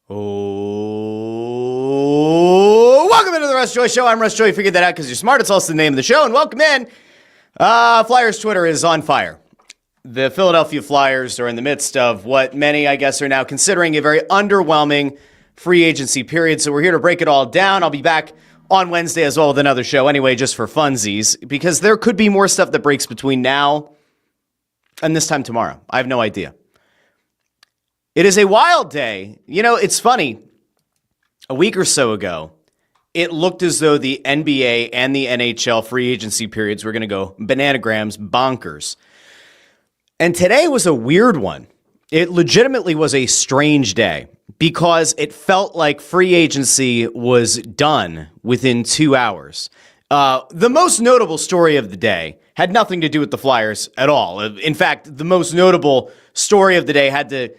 Oh, welcome into the Russ Joy Show. I'm Russ Joy. Figured that out because you're smart. It's also the name of the show. And welcome in. Flyers Twitter is on fire. The Philadelphia Flyers are in the midst of what many, I guess, are now considering a very underwhelming free agency period. So we're here to break it all down. I'll be back on Wednesday as well with another show anyway, just for funsies, because there could be more stuff that breaks between now and this time tomorrow. I have no idea. It is a wild day. You know, it's funny. A week or so ago, it looked as though the NBA and the NHL free agency periods were going to go bananagrams, bonkers. And today was a weird one. It legitimately was a strange day because it felt like free agency was done within 2 hours. The most notable story of the day had nothing to do with the Flyers at all. In fact, the most notable story of the day had to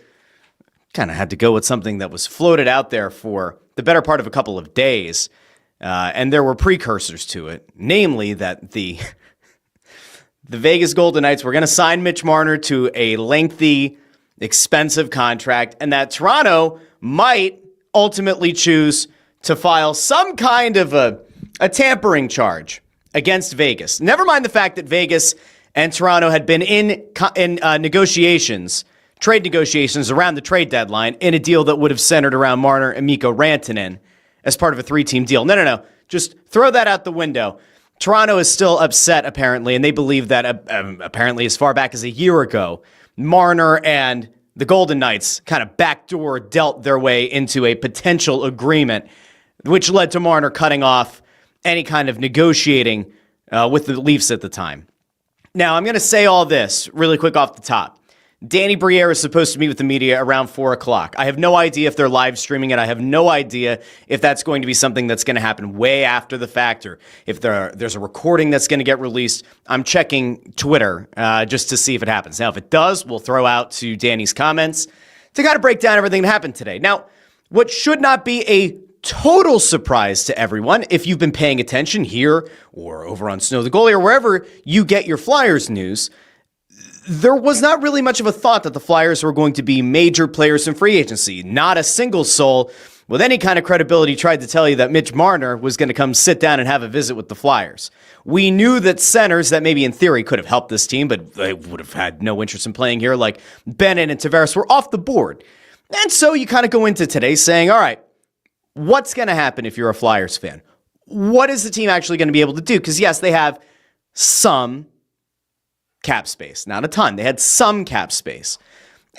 go with something that was floated out there for the better part of a couple of days. And there were precursors to it, namely that the Vegas Golden Knights were going to sign Mitch Marner to a lengthy, expensive contract, and that Toronto might ultimately choose to file some kind of a tampering charge against Vegas. Never mind the fact that Vegas and Toronto had been in negotiations, trade negotiations around the trade deadline in a deal that would have centered around Marner and Mikko Rantanen as part of a 3-team deal. No. Just throw that out the window. Toronto is still upset, apparently, and they believe that apparently as far back as a year ago, Marner and the Golden Knights kind of backdoor dealt their way into a potential agreement, which led to Marner cutting off any kind of negotiating with the Leafs at the time. Now, I'm going to say all this really quick off the top. Danny Briere is supposed to meet with the media around 4 o'clock. I have no idea if they're live streaming it. I have no idea if that's going to be something that's going to happen way after the fact or if there's a recording that's going to get released. I'm checking Twitter just to see if it happens. Now, if it does, we'll throw out to Danny's comments to kind of break down everything that happened today. Now, what should not be a total surprise to everyone, if you've been paying attention here or over on Snow the Goalie or wherever you get your Flyers news, there was not really much of a thought that the Flyers were going to be major players in free agency. Not a single soul with any kind of credibility tried to tell you that Mitch Marner was going to come sit down and have a visit with the Flyers. We knew that centers that maybe in theory could have helped this team, but they would have had no interest in playing here, like Bennett and Tavares, were off the board. And so you kind of go into today saying, all right, what's going to happen if you're a Flyers fan? What is the team actually going to be able to do? Because yes, they have some cap space. Not a ton. They had some cap space.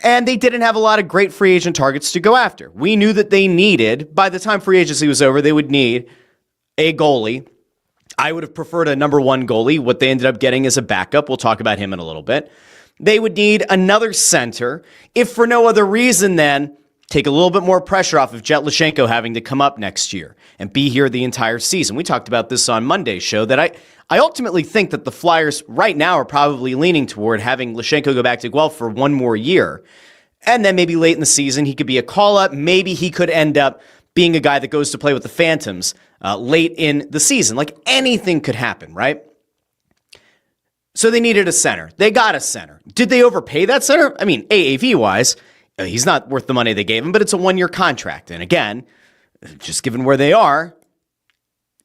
And they didn't have a lot of great free agent targets to go after. We knew that they needed, by the time free agency was over, they would need a goalie. I would have preferred a number one goalie. What they ended up getting is a backup. We'll talk about him in a little bit. They would need another center, if for no other reason than take a little bit more pressure off of Jet Lashenko having to come up next year and be here the entire season. We talked about this on Monday's show that I ultimately think that the Flyers right now are probably leaning toward having Lashenko go back to Guelph for one more year. And then maybe late in the season, he could be a call-up. Maybe he could end up being a guy that goes to play with the Phantoms late in the season. Like anything could happen, right? So they needed a center. They got a center. Did they overpay that center? I mean, AAV-wise, he's not worth the money they gave him, but it's a one-year contract. And again, just given where they are,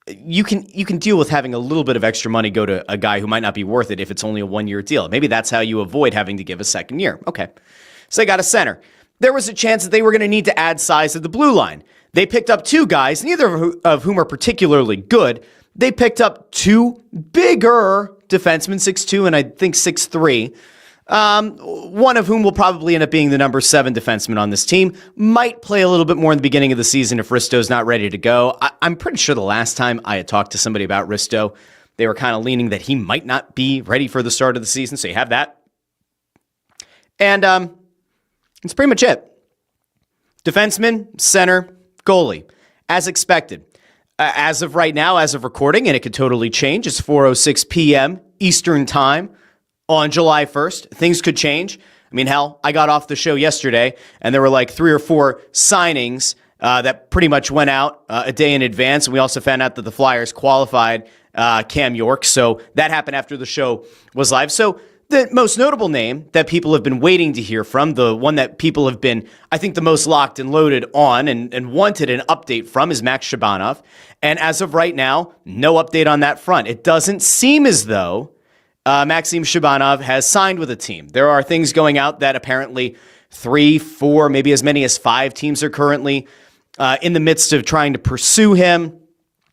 you can deal with having a little bit of extra money go to a guy who might not be worth it if it's only a one-year deal. Maybe that's how you avoid having to give a second year. Okay, so they got a center. There was a chance that they were going to need to add size to the blue line. They picked up two guys, neither of whom are particularly good. They picked up two bigger defensemen, 6'2", and I think 6'3", one of whom will probably end up being the number 7 defenseman on this team. Might play a little bit more in the beginning of the season if Risto's not ready to go. I'm pretty sure the last time I had talked to somebody about Risto, they were kind of leaning that he might not be ready for the start of the season, so you have that. And that's pretty much it. Defenseman, center, goalie, as expected. As of right now, as of recording, and it could totally change, it's 4:06 p.m. Eastern Time on July 1st. Things could change. I mean, hell, I got off the show yesterday, and there were like 3 or 4 signings that pretty much went out a day in advance. And we also found out that the Flyers qualified Cam York. So that happened after the show was live. So the most notable name that people have been waiting to hear from, the one that people have been, I think, the most locked and loaded on and wanted an update from is Max Shabanov. And as of right now, no update on that front. It doesn't seem as though Maxim Shabanov has signed with a team. There are things going out that apparently 3, 4, maybe as many as 5 teams are currently in the midst of trying to pursue him.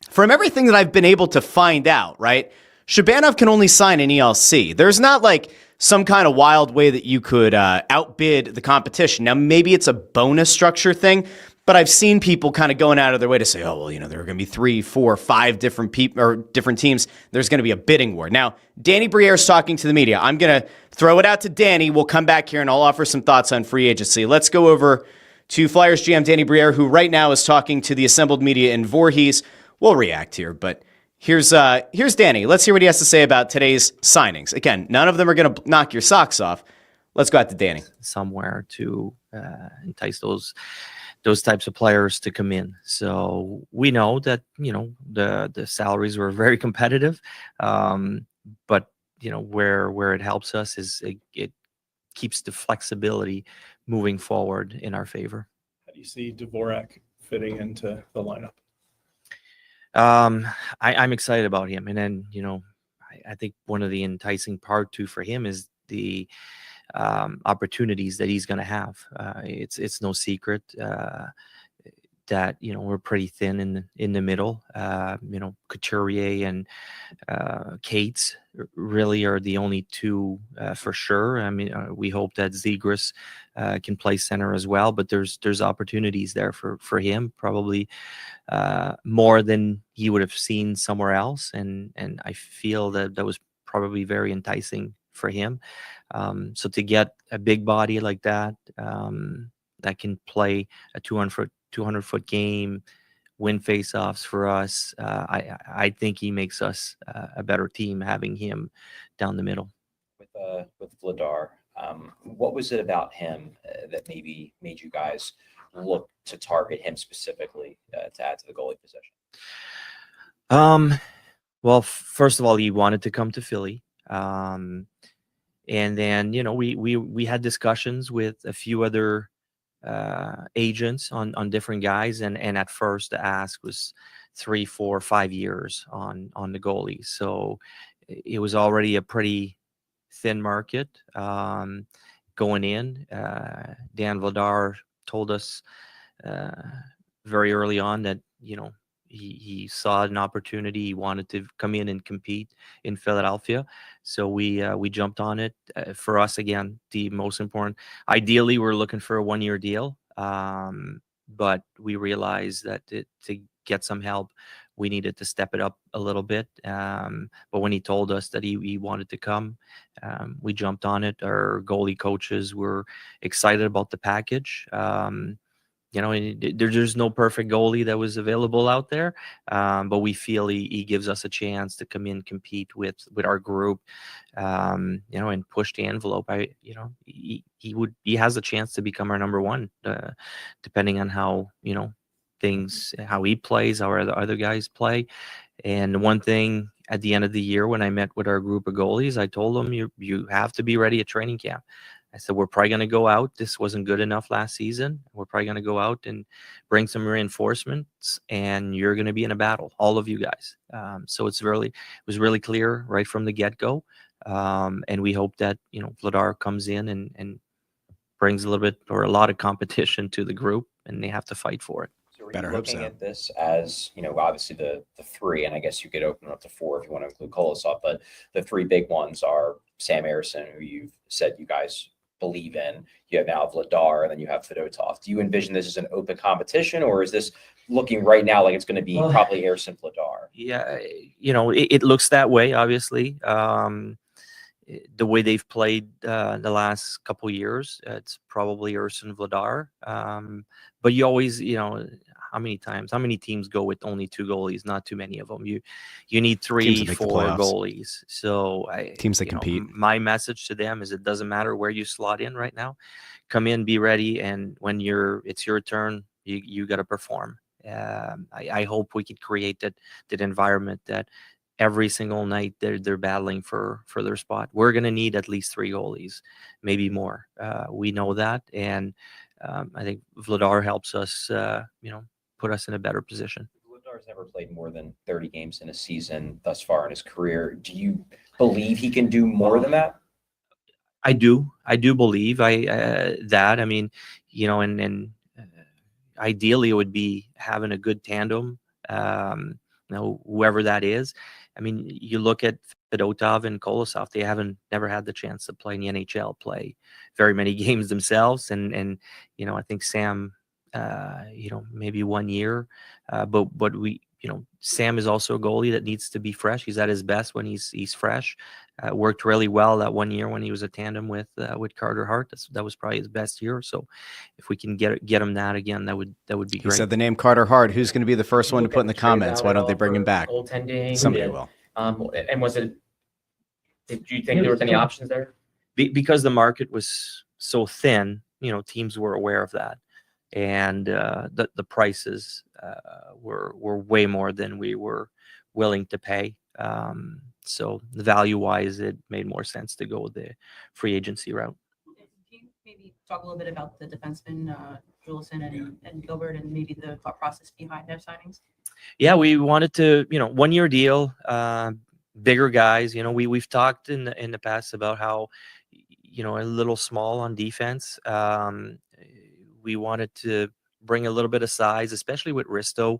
From everything that I've been able to find out, right, Shabanov can only sign an ELC. There's not like some kind of wild way that you could outbid the competition. Now, maybe it's a bonus structure thing, but I've seen people kind of going out of their way to say, oh, well, there are going to be 3, 4, 5 different people or different teams. There's going to be a bidding war. Now, Danny Briere is talking to the media. I'm going to throw it out to Danny. We'll come back here and I'll offer some thoughts on free agency. Let's go over to Flyers GM Danny Briere, who right now is talking to the assembled media in Voorhees. We'll react here, but here's Danny. Let's hear what he has to say about today's signings. Again, none of them are going to knock your socks off. Let's go out to Danny. Somewhere to entice those types of players to come in. So we know that the salaries were very competitive, but where it helps us is it keeps the flexibility moving forward in our favor. How do you see Dvorak fitting into the lineup? I'm excited about him, and then I think one of the enticing part too for him is the opportunities that he's going to have. It's no secret that we're pretty thin in the middle. Couturier and Cates really are the only two for sure. I mean, we hope that Zegras can play center as well, but there's opportunities there for him, probably more than he would have seen somewhere else, and I feel that was probably very enticing for him. So to get a big body like that that can play a 200-foot game, win faceoffs for us, I think he makes us a better team having him down the middle. With Vladar, what was it about him that maybe made you guys look to target him specifically to add to the goalie position? Well, first of all, he wanted to come to Philly. And then, we had discussions with a few other agents on different guys. And at first the ask was 3, 4, 5 years on the goalie. So it was already a pretty thin market going in. Dan Vladar told us very early on that, he saw an opportunity. He wanted to come in and compete in Philadelphia. So we jumped on it. For us, again, the most important, ideally, we're looking for a 1-year deal. But we realized that to get some help, we needed to step it up a little bit. But when he told us that he wanted to come, we jumped on it. Our goalie coaches were excited about the package. There's no perfect goalie that was available out there, but we feel he gives us a chance to come in, compete with our group, and push the envelope. He has a chance to become our number one, depending on how how he plays, how our other guys play. And one thing at the end of the year when I met with our group of goalies, I told them you have to be ready at training camp. I said, we're probably going to go out. This wasn't good enough last season. We're probably going to go out and bring some reinforcements, and you're going to be in a battle, all of you guys. So it was really clear right from the get-go. And we hope that, Vladar comes in and brings a little bit or a lot of competition to the group, and they have to fight for it. So are you looking at this as, obviously the 3, and I guess you could open it up to 4 if you want to include Kolosov, but the 3 big ones are Sam Ersson, who you've said you guys believe in. You have now Vladar, and then you have Fedotov. Do you envision this as an open competition, or is this looking right now like it's going to be probably Ersson Vladar? Yeah, it looks that way, obviously. The way they've played the last couple of years, it's probably Ersson Vladar. But you always, how many teams go with only 2 goalies? Not too many of them. You need 3, 4 goalies. So teams that compete. My message to them is it doesn't matter where you slot in right now. Come in, be ready, and when it's your turn, you got to perform. I hope we could create that environment that every single night they're battling for their spot. We're going to need at least 3 goalies, maybe more. We know that, and I think Vladar helps us, put us in a better position. Vladar's never played more than 30 games in a season thus far in his career. Do you believe he can do more than that? I do believe that. I mean, and ideally it would be having a good tandem. Whoever that is. I mean, you look at Fedotov and Kolosov; they never had the chance to play in the NHL, play very many games themselves, and I think Sam, maybe 1 year, but we. Sam is also a goalie that needs to be fresh. He's at his best when he's fresh. Worked really well that 1 year when he was a tandem with Carter Hart. That was probably his best year. So if we can get him that again, that would be great. He said the name Carter Hart. Who's going to be the first one to put in the comments? Why don't they bring him back? Goaltending. Somebody will. And did you think there was any options there? Because the market was so thin, teams were aware of that. And the prices were way more than we were willing to pay. So value-wise, it made more sense to go the free agency route. Can you maybe talk a little bit about the defensemen, Juulsen and Gilbert, and maybe the thought process behind their signings? Yeah, we wanted to, 1 year deal, bigger guys. We've talked in the past about how, a little small on defense. We wanted to bring a little bit of size, especially with Risto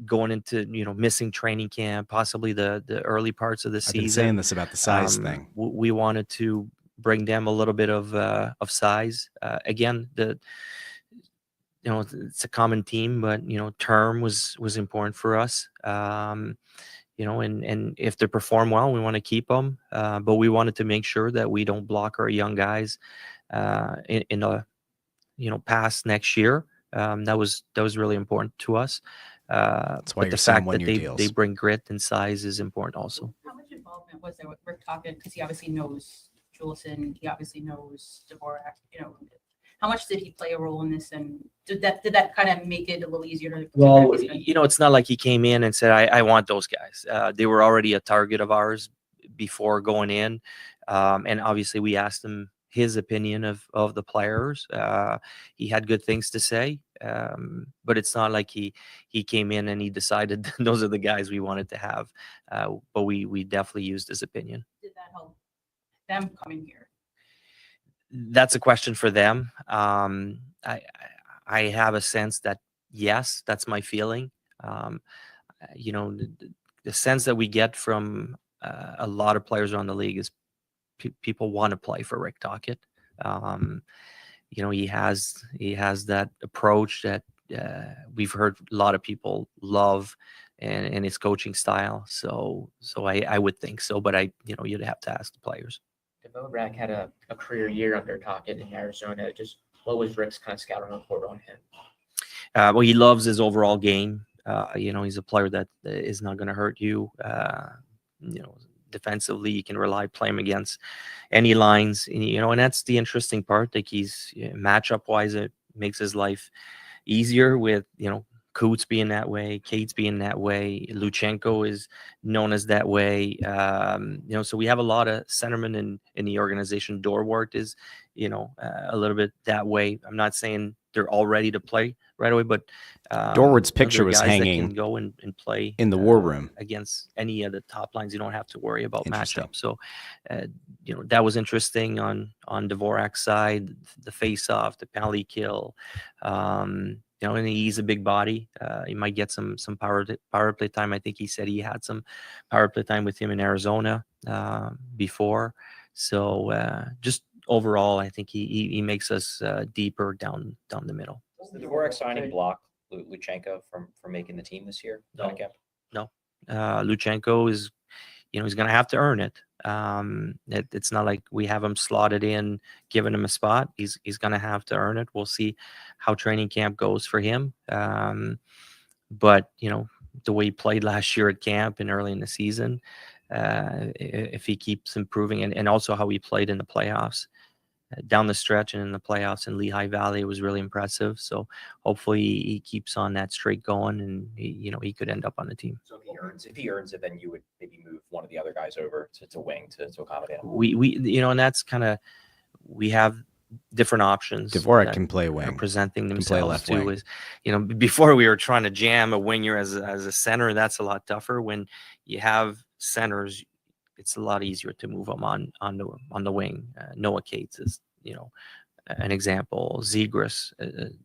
going into, missing training camp, possibly the early parts of the season. I've been saying this about the size thing. We wanted to bring them a little bit of size. Again, it's a common team, but, term was important for us. And if they perform well, we want to keep them. But we wanted to make sure that we don't block our young guys in a past next year. That was really important to us. That's why but you're the saying fact that 1 year deals. they bring grit and size is important also. How much involvement was there with Rick Tocchet? Because he obviously knows Juulsen, he obviously knows Dvorak. How much did he play a role in this, and did that kind of make it a little easier to? Well, it's not like he came in and said, I want those guys. They were already a target of ours before going in. And obviously we asked him his opinion of the players. He had good things to say, but it's not like he came in and he decided those are the guys we wanted to have. But we definitely used his opinion. Did that help them coming here? That's a question for them. I have a sense that yes, that's my feeling. The sense that we get from a lot of players around the league is people want to play for Rick Tocchet. He has that approach that we've heard a lot of people love, and his coaching style. So I would think so, but you'd have to ask the players. Dvorak had a career year under Tocchet in Arizona. Just what was Rick's kind of scouting report on him? Well, he loves his overall game. He's a player that is not going to hurt you. Defensively, you can play him against any lines, and that's the interesting part. Like he's matchup wise, it makes his life easier with, Coots being that way, Cates being that way, Luchenko is known as that way. So we have a lot of centermen in the organization. Dorwart is, a little bit that way. I'm not saying they're all ready to play right away, but Dorwart's picture was hanging that can go and play in the war room against any of the top lines. You don't have to worry about matchup. So, that was interesting on Dvorak's side, the face-off, the penalty kill. And he's a big body. He might get some power play time. I think he said he had some power play time with him in Arizona before. So just overall, I think he makes us deeper down the middle. Does the Dvorak signing block Luchenko from making the team this year? No. Luchenko is, he's going to have to earn it. It's not like we have him slotted in, giving him a spot. He's going to have to earn it. We'll see how training camp goes for him. But the way he played last year at camp and early in the season, if he keeps improving, and also how he played in the playoffs, down the stretch and in the playoffs in Lehigh Valley. It was really impressive. So hopefully he keeps on that streak going, and he could end up on the team. So if he earns it, then you would maybe move one of the other guys over to wing to accommodate him. We and that's kind of, we have different options. Dvorak that can play are wing. presenting Can play themselves left too. wing. Is before we were trying to jam a winger as a center. That's a lot tougher. When you have centers, it's a lot easier to move them on the wing. Noah Cates is an example. Zegras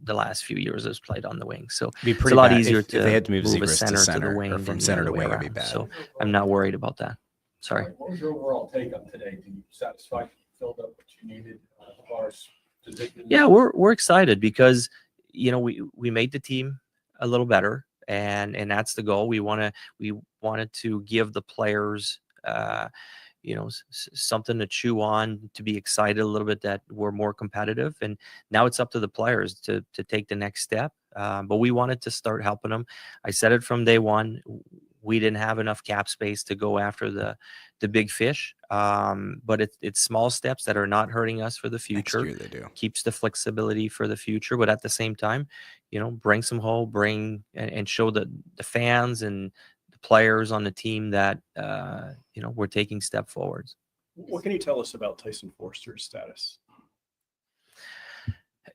the last few years has played on the wing, so Be it's pretty a lot bad. easier If to they had to move a Zegras to center center, the wing or than from the center other to way wing would be around. bad. So I'm not worried about that. Sorry. What was your overall take on today? Did you satisfy? Filled up what you needed as far as position? Yeah, we're excited because we made the team a little better, and that's the goal. We wanted to give the players something to chew on, to be excited a little bit that we're more competitive, and now it's up to the players to take the next step. But we wanted to start helping them. I said it from day one. We didn't have enough cap space to go after the big fish, but it's small steps that are not hurting us for the future. Next year they do. Keeps the flexibility for the future, but at the same time, bring some hope, and show the fans and the players on the team that we're taking step forwards. What can you tell us about Tyson Forster's status?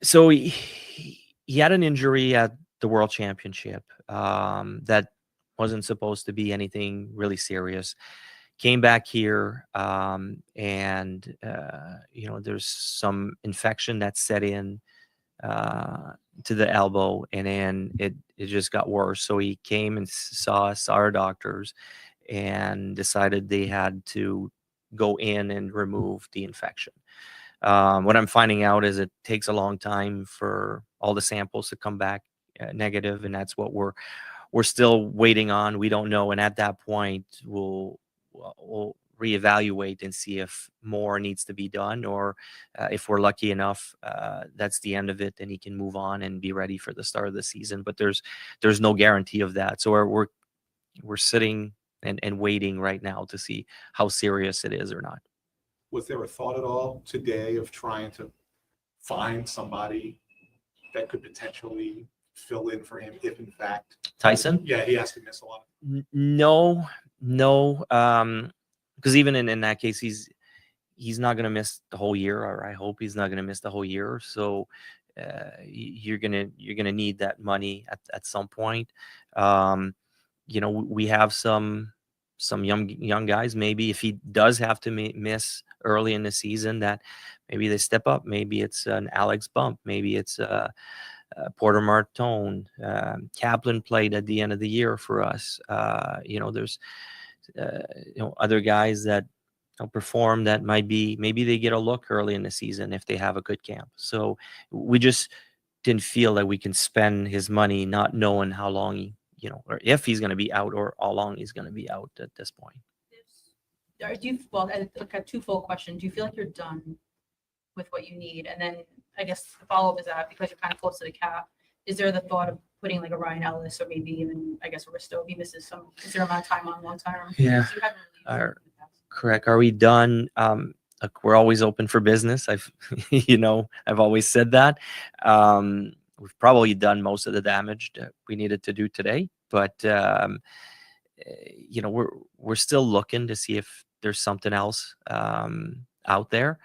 So he had an injury at the World Championship that wasn't supposed to be anything really serious. Came back here, and there's some infection that set in to the elbow, and then it just got worse. So he came and saw our doctors and decided they had to go in and remove the infection. What I'm finding out is it takes a long time for all the samples to come back negative, and that's what we're still waiting on. We don't know, and at that point we'll reevaluate and see if more needs to be done, or if we're lucky enough that's the end of it, then he can move on and be ready for the start of the season. But there's no guarantee of that, so we're sitting and waiting right now to see how serious it is or not. Was there a thought at all today of trying to find somebody that could potentially fill in for him if in fact Tyson? Yeah, he has to miss a lot. No, because even in that case, he's not going to miss the whole year, or I hope he's not going to miss the whole year. So you're gonna need that money at some point. We have some young guys. Maybe if he does have to miss early in the season, that maybe they step up. Maybe it's an Alex Bump. Maybe it's Porter Martone. Kaplan played at the end of the year for us. There's other guys that perform that maybe they get a look early in the season if they have a good camp. So we just didn't feel that we can spend his money not knowing how long or if he's going to be out, or how long he's going to be out at this point. A twofold question. Do you feel like you're done with what you need? And then I guess the follow-up is that because you're kind of close to the cap, is there the thought of putting like a Ryan Ellis, or maybe even, I guess, Risto if he misses some considerable amount of time on long term? Yeah. So you haven't really used it in the past. Correct. Are we done? Look, we're always open for business. I've always said that. We've probably done most of the damage that we needed to do today, but we're still looking to see if there's something else out there.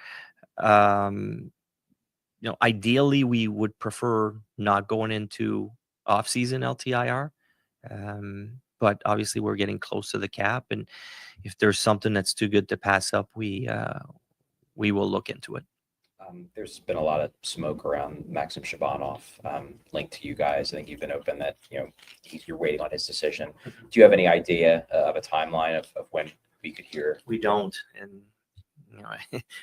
Ideally we would prefer not going into off-season LTIR, but obviously we're getting close to the cap, and if there's something that's too good to pass up, we will look into it. There's been a lot of smoke around Maxim Shabanov linked to you guys. I think you've been open that you're waiting on his decision. Do you have any idea of a timeline of when we could hear? We don't, and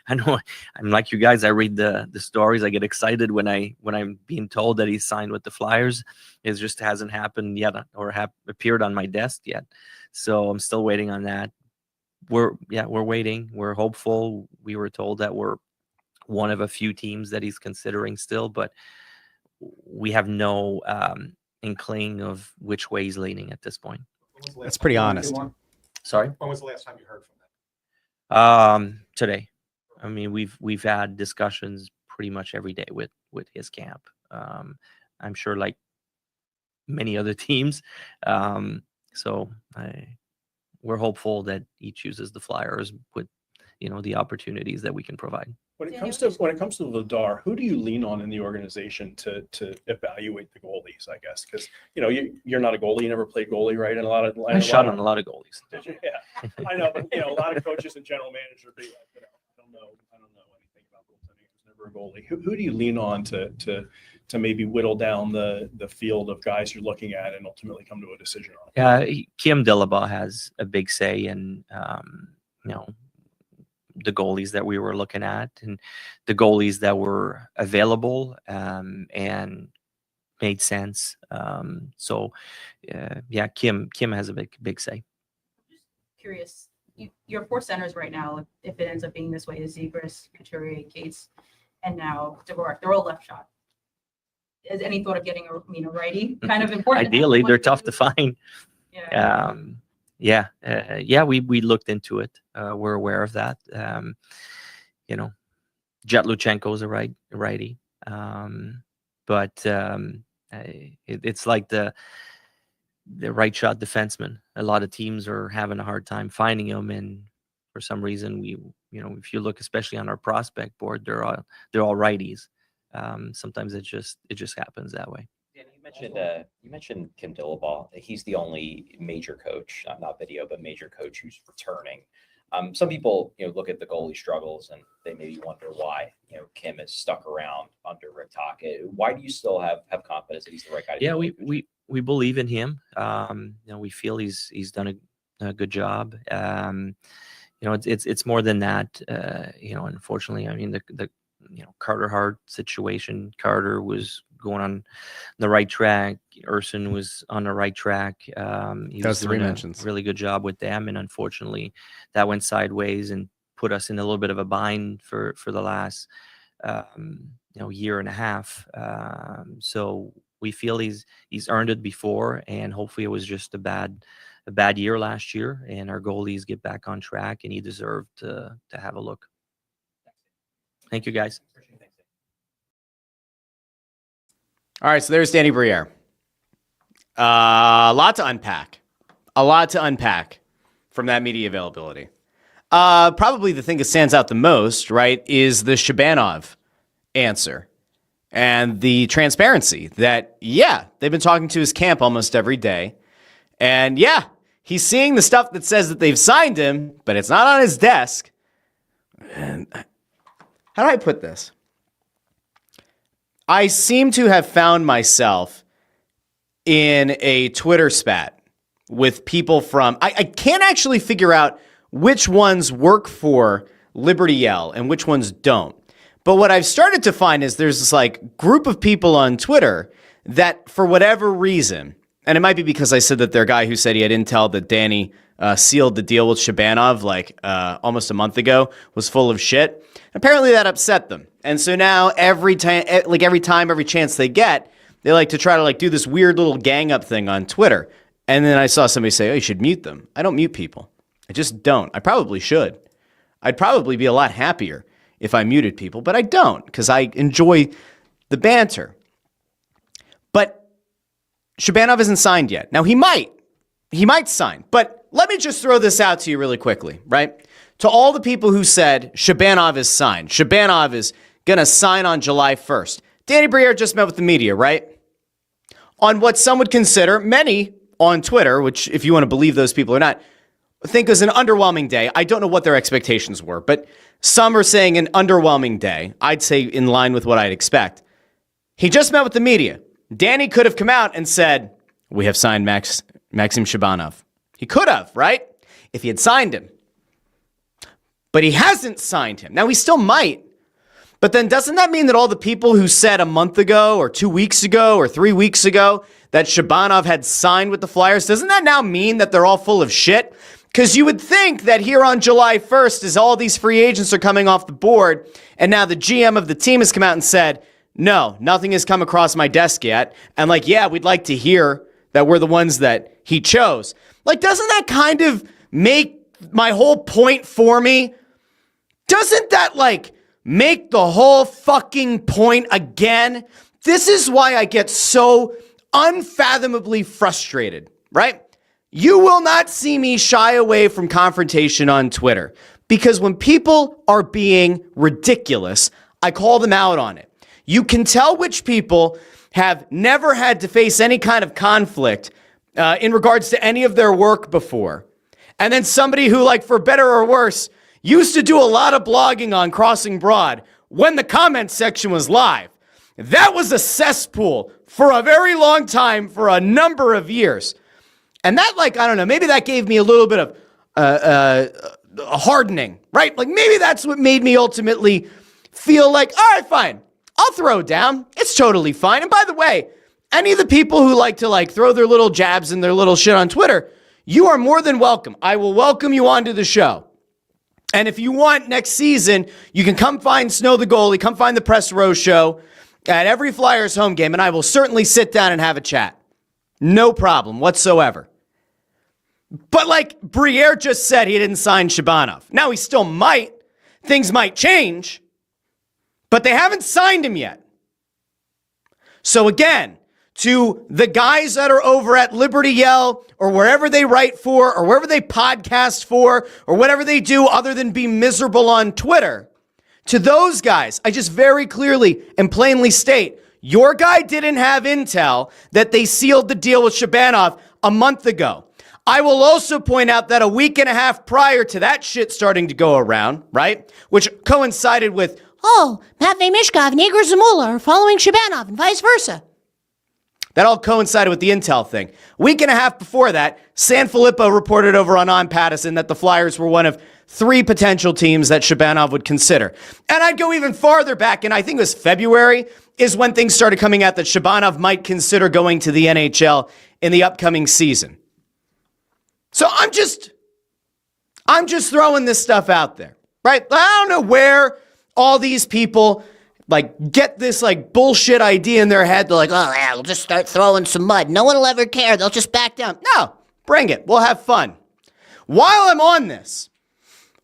I know I'm like you guys. I read the stories. I get excited when I'm being told that he's signed with the Flyers. It just hasn't happened yet, or appeared on my desk yet. So I'm still waiting on that. We're waiting. We're hopeful. We were told that we're one of a few teams that he's considering still, but we have no inkling of which way he's leaning at this point. That's pretty honest. Sorry? When was the last time you heard from them? Today. I mean, we've had discussions pretty much every day with his camp. I'm sure, like many other teams. So we're hopeful that he chooses the Flyers with, the opportunities that we can provide. When it comes to Vladar, who do you lean on in the organization to evaluate the goalies? I guess because you're not a goalie, you never played goalie, right? And I shot on a lot of goalies. Did you? Yeah, I know, but a lot of coaches and general managers be like, I don't know anything about goaltending. I was never a goalie. Who do you lean on to maybe whittle down the field of guys you're looking at and ultimately come to a decision on? Yeah, Kim Dillabaugh has a big say in the goalies that we were looking at and the goalies that were available and made sense. So Kim has a big say. Curious, your 4 centers right now, if it ends up being this way, is Zegras, Couturier, Cates, and now Dvorak. They're all left shot. Is any thought of getting a righty kind of important? Ideally, they're tough to find. Yeah. We looked into it. We're aware of that. Jet Luchenko is a righty. But it's like the right shot defenseman. A lot of teams are having a hard time finding him, and for some reason, if you look especially on our prospect board, they're all righties. Sometimes it just happens that way. You mentioned Kim Dillabaugh. He's the only major coach, not video, but major coach who's returning. Some people, look at the goalie struggles and they maybe wonder why, Kim is stuck around under Rick Tocchet. Why do you still have confidence that he's the right guy? Yeah, we believe in him. We feel he's done a good job. It's more than that. Unfortunately, I mean the Carter Hart situation. Carter was going on the right track. Urson was on the right track. He was doing a really good job with them, and unfortunately, that went sideways and put us in a little bit of a bind for the last year and a half. So we feel he's earned it before, and hopefully it was just a bad year last year, and our goalies get back on track, and he deserved to have a look. Thank you, guys. All right, so there's Danny Briere. A lot to unpack from that media availability. Probably the thing that stands out the most, right, is the Shabanov answer and the transparency that, they've been talking to his camp almost every day. And he's seeing the stuff that says that they've signed him, but it's not on his desk. And how do I put this? I seem to have found myself in a Twitter spat with people from, I can't actually figure out which ones work for Liberty Yell and which ones don't. But what I've started to find is there's this group of people on Twitter that for whatever reason, and it might be because I said that their guy who said he had intel that Danny sealed the deal with Shabanov almost a month ago was full of shit. Apparently that upset them. And so now every chance they get, they like to try to do this weird little gang up thing on Twitter. And then I saw somebody say, you should mute them. I don't mute people. I just don't. I probably should. I'd probably be a lot happier if I muted people, but I don't because I enjoy the banter. But Shabanov isn't signed yet. Now he might sign, but let me just throw this out to you really quickly, right? To all the people who said Shabanov is signed, Shabanov is going to sign on July 1st. Danny Briere just met with the media, right? On what some would consider, many on Twitter, which if you want to believe those people or not, think was an underwhelming day. I don't know what their expectations were, but some are saying an underwhelming day. I'd say in line with what I'd expect. He just met with the media. Danny could have come out and said, we have signed Maxim Shabanov. He could have, right? If he had signed him. But he hasn't signed him. Now, he still might. But then doesn't that mean that all the people who said a month ago or 2 weeks ago or 3 weeks ago that Shabanov had signed with the Flyers, doesn't that now mean that they're all full of shit? Because you would think that here on July 1st, as all these free agents are coming off the board, and now the GM of the team has come out and said, no, nothing has come across my desk yet. And we'd like to hear that we're the ones that he chose. Doesn't that kind of make my whole point for me? Doesn't that like make the whole fucking point again? This is why I get so unfathomably frustrated, right? You will not see me shy away from confrontation on Twitter because when people are being ridiculous, I call them out on it. You can tell which people have never had to face any kind of conflict in regards to any of their work before. And then somebody who, like, for better or worse, used to do a lot of blogging on Crossing Broad when the comment section was live. That was a cesspool for a very long time, for a number of years. And that, like, I don't know, maybe that gave me a little bit of hardening, right? Like, maybe that's what made me ultimately feel like, all right, fine, I'll throw down. It's totally fine. And by the way, any of the people who like to, like, throw their little jabs and their little shit on Twitter, you are more than welcome. I will welcome you onto the show. And if you want next season, you can come find Snow the Goalie, come find the Press Row Show at every Flyers home game, and I will certainly sit down and have a chat. No problem whatsoever. But like Briere just said, he didn't sign Shabanov. Now he still might. Things might change, but they haven't signed him yet. So again, to the guys that are over at Liberty Yell or wherever they write for or wherever they podcast for or whatever they do other than be miserable on Twitter, to those guys, I just very clearly and plainly state, your guy didn't have intel that they sealed the deal with Shabanov a month ago. I will also point out that a week and a half prior to that shit starting to go around, right, which coincided with, Matvey Mishkov and Igor Zamula are following Shabanov and vice versa. That all coincided with the intel thing. A week and a half before that, Sanfilippo reported over on Patterson that the Flyers were one of 3 potential teams that Shabanov would consider. And I'd go even farther back, and I think it was February, is when things started coming out that Shabanov might consider going to the NHL in the upcoming season. So I'm just throwing this stuff out there, right? I don't know where all these people like get this like bullshit idea in their head. They're like, oh yeah, we'll just start throwing some mud. No one will ever care. They'll just back down. No, bring it. We'll have fun. While I'm on this,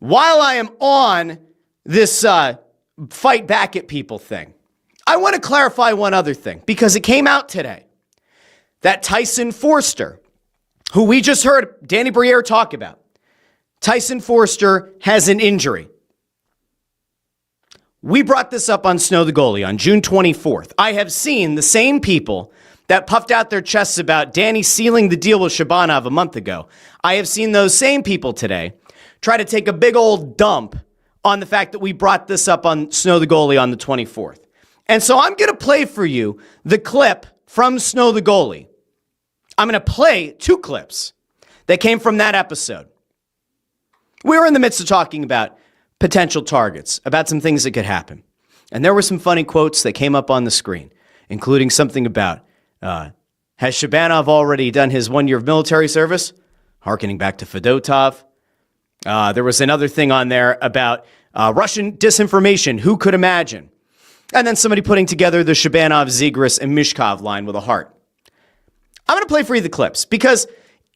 while I am on this fight back at people thing, I want to clarify one other thing because it came out today that Tyson Forster, who we just heard Danny Briere talk about, Tyson Forster has an injury. We brought this up on Snow the Goalie on June 24th. I have seen the same people that puffed out their chests about Danny sealing the deal with Shabanov a month ago. I have seen those same people today try to take a big old dump on the fact that we brought this up on Snow the Goalie on the 24th. And so I'm going to play for you the clip from Snow the Goalie. I'm going to play 2 clips that came from that episode. We were in the midst of talking about potential targets, about some things that could happen. And there were some funny quotes that came up on the screen, including something about, has Shabanov already done his 1 year of military service? Harkening back to Fedotov. There was another thing on there about Russian disinformation. Who could imagine? And then somebody putting together the Shabanov, Zegras, and Mishkov line with a heart. I'm going to play for you the clips because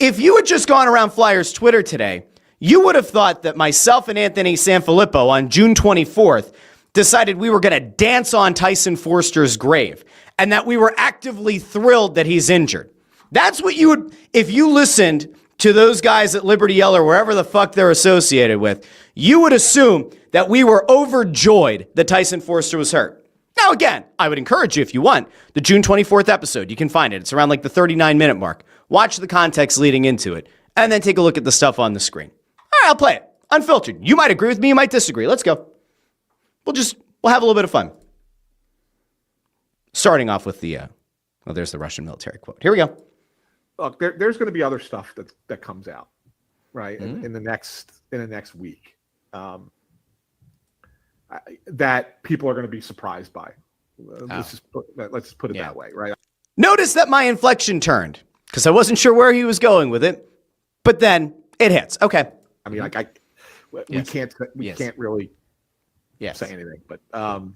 if you had just gone around Flyers Twitter today, you would have thought that myself and Anthony Sanfilippo on June 24th decided we were going to dance on Tyson Forster's grave and that we were actively thrilled that he's injured. That's what you would, if you listened to those guys at Liberty Yell or wherever the fuck they're associated with, you would assume that we were overjoyed that Tyson Forster was hurt. Now, again, I would encourage you, if you want, the June 24th episode, you can find it. It's around like the 39-minute mark. Watch the context leading into it, and then take a look at the stuff on the screen. All right, I'll play it. Unfiltered. You might agree with me, you might disagree. Let's go. We'll have a little bit of fun. Starting off with the, there's the Russian military quote. Here we go. Look, there's going to be other stuff that comes out, right, in the next week. That people are going to be surprised by. Let's just put it that way, right? Notice that my inflection turned because I wasn't sure where he was going with it, but then it hits. Okay. I mean, we can't really say anything, but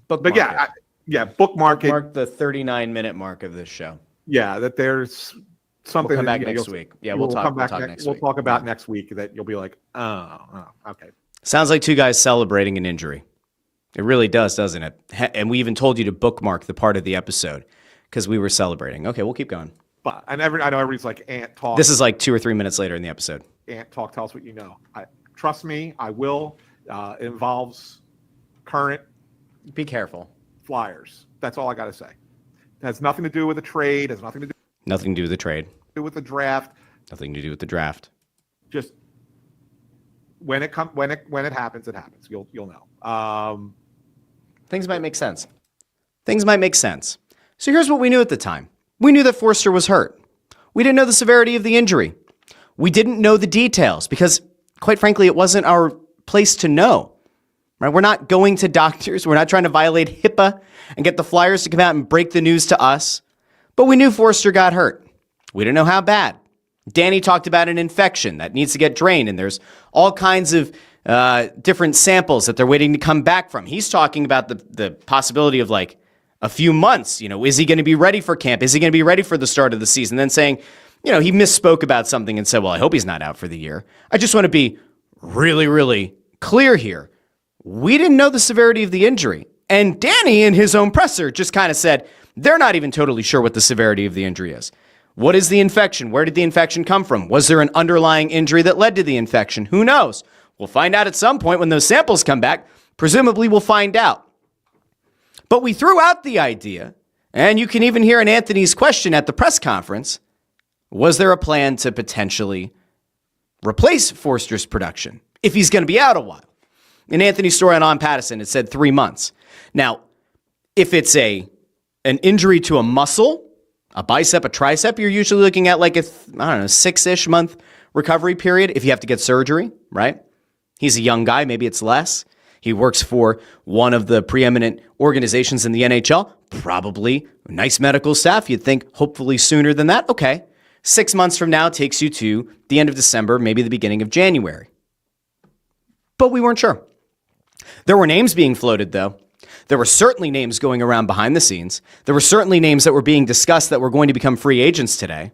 bookmark it. Bookmark the 39-minute mark of this show. Yeah, that there's something. We'll come back next week. Yeah, we'll talk next week. We'll talk about next week that you'll be like, oh, okay. Sounds like two guys celebrating an injury. It really does, doesn't it? And we even told you to bookmark the part of the episode because we were celebrating. Okay, we'll keep going. But I know everybody's like ant talk. This is like 2 or 3 minutes later in the episode. Ant talk. Tell us what you know. Trust me, I will. It involves current Be careful. Flyers. That's all I got to say. It has nothing to do with the trade. Has nothing to Nothing to do with the trade. do with the draft. Nothing to do with the draft. Just when it happens, it happens. You'll know. Things might make sense. Things might make sense. So here's what we knew at the time. We knew that Forster was hurt. We didn't know the severity of the injury. We didn't know the details because, quite frankly, it wasn't our place to know. Right? We're not going to doctors. We're not trying to violate HIPAA and get the Flyers to come out and break the news to us. But we knew Forster got hurt. We didn't know how bad. Danny talked about an infection that needs to get drained, and there's all kinds of different samples that they're waiting to come back from. He's talking about the possibility of like a few months. Is he going to be ready for camp? Is he going to be ready for the start of the season? Then saying, he misspoke about something and said, well, I hope he's not out for the year. I just want to be really, really clear here. We didn't know the severity of the injury. And Danny, in his own presser, just kind of said, they're not even totally sure what the severity of the injury is. What is the infection? Where did the infection come from? Was there an underlying injury that led to the infection? Who knows? We'll find out at some point when those samples come back. Presumably, we'll find out. But we threw out the idea, and you can even hear in Anthony's question at the press conference, was there a plan to potentially replace Forster's production if he's going to be out a while? In Anthony's story on Patterson, it said 3 months. Now, if it's an injury to a muscle, a bicep, a tricep, you're usually looking at like a 6-ish month recovery period if you have to get surgery, right? He's a young guy. Maybe it's less. He works for one of the preeminent organizations in the NHL. Probably nice medical staff. You'd think hopefully sooner than that. Okay. 6 months from now takes you to the end of December, maybe the beginning of January. But we weren't sure. There were names being floated, though. There were certainly names going around behind the scenes. There were certainly names that were being discussed that were going to become free agents today.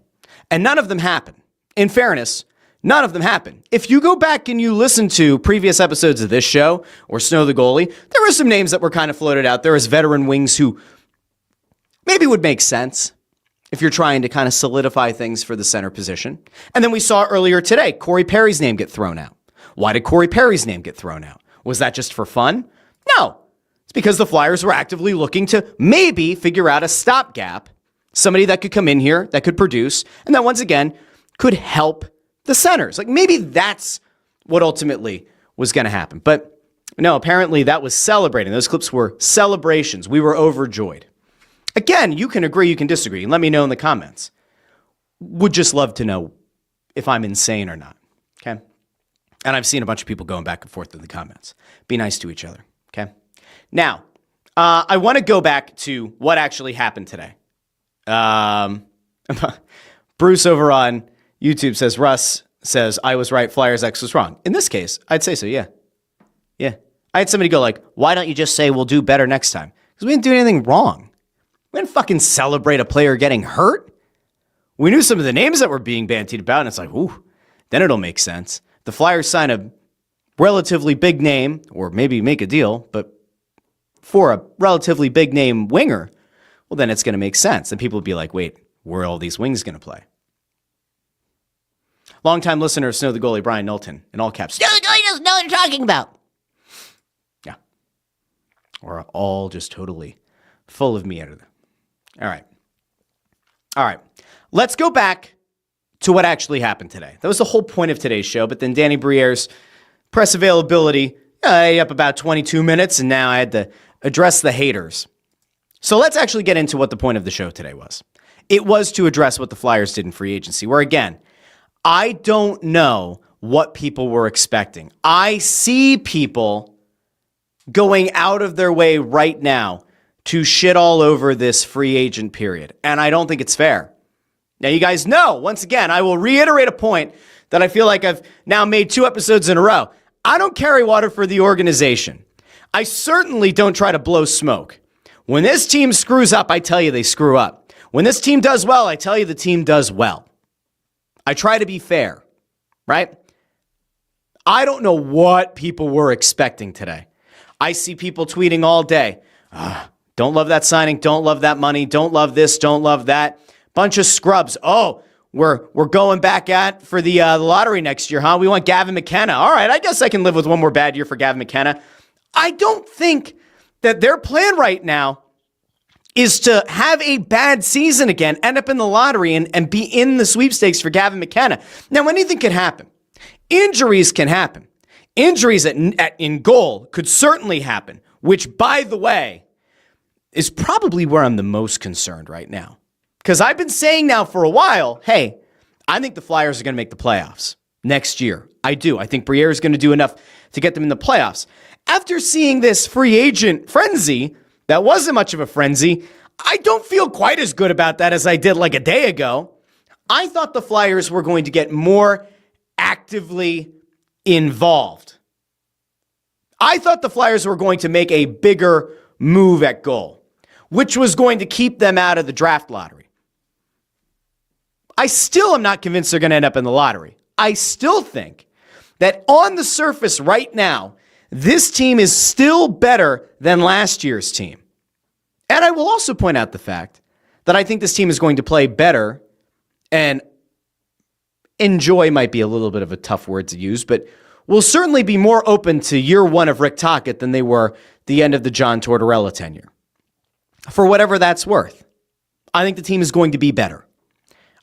And none of them happened. In fairness, none of them happened. If you go back and you listen to previous episodes of this show or Snow the Goalie, there were some names that were kind of floated out there as veteran wings who maybe would make sense if you're trying to kind of solidify things for the center position. And then we saw earlier today, Corey Perry's name get thrown out. Why did Corey Perry's name get thrown out? Was that just for fun? No. It's because the Flyers were actively looking to maybe figure out a stopgap, somebody that could come in here, that could produce, and that once again could help the centers. Like maybe that's what ultimately was going to happen. But no, apparently that was celebrating. Those clips were celebrations. We were overjoyed. Again, you can agree, you can disagree. And let me know in the comments. Would just love to know if I'm insane or not. Okay? And I've seen a bunch of people going back and forth in the comments. Be nice to each other. Okay? Now, I want to go back to what actually happened today. Bruce over on YouTube says, Russ says, I was right, Flyers X was wrong. In this case, I'd say so, yeah. Yeah. I had somebody go like, why don't you just say we'll do better next time? Because we didn't do anything wrong. We didn't fucking celebrate a player getting hurt. We knew some of the names that were being bantied about, and it's like, ooh, then it'll make sense. The Flyers sign a relatively big name, or maybe make a deal, but for a relatively big name winger, well, then it's going to make sense. And people will be like, wait, where are all these wings going to play? Longtime listener of Snow the Goalie, Brian Knowlton, in all caps. Snow the Goalie doesn't know what you're talking about. Yeah. We're all just totally full of me out of there. All right. All right. Let's go back to what actually happened today. That was the whole point of today's show, but then Danny Briere's press availability, up about 22 minutes, and now I had to address the haters. So let's actually get into what the point of the show today was. It was to address what the Flyers did in free agency, where again, I don't know what people were expecting. I see people going out of their way right now to shit all over this free agent period, and I don't think it's fair. Now, you guys know, once again, I will reiterate a point that I feel like I've now made 2 episodes in a row. I don't carry water for the organization. I certainly don't try to blow smoke. When this team screws up, I tell you they screw up. When this team does well, I tell you the team does well. I try to be fair, right? I don't know what people were expecting today. I see people tweeting all day. Don't love that signing. Don't love that money. Don't love this. Don't love that. Bunch of scrubs. Oh, we're going back for the lottery next year, huh? We want Gavin McKenna. All right, I guess I can live with one more bad year for Gavin McKenna. I don't think that their plan right now is to have a bad season again, end up in the lottery, and be in the sweepstakes for Gavin McKenna. Now, anything can happen. Injuries can happen. Injuries in goal could certainly happen, which, by the way, is probably where I'm the most concerned right now. Because I've been saying now for a while, hey, I think the Flyers are going to make the playoffs next year. I do. I think Briere is going to do enough to get them in the playoffs. After seeing this free agent frenzy, that wasn't much of a frenzy, I don't feel quite as good about that as I did like a day ago. I thought the Flyers were going to get more actively involved. I thought the Flyers were going to make a bigger move at goal, which was going to keep them out of the draft lottery. I still am not convinced they're going to end up in the lottery. I still think that on the surface right now, this team is still better than last year's team. And I will also point out the fact that I think this team is going to play better, and enjoy might be a little bit of a tough word to use, but will certainly be more open to year one of Rick Tocchet than they were the end of the John Tortorella tenure. For whatever that's worth, I think the team is going to be better.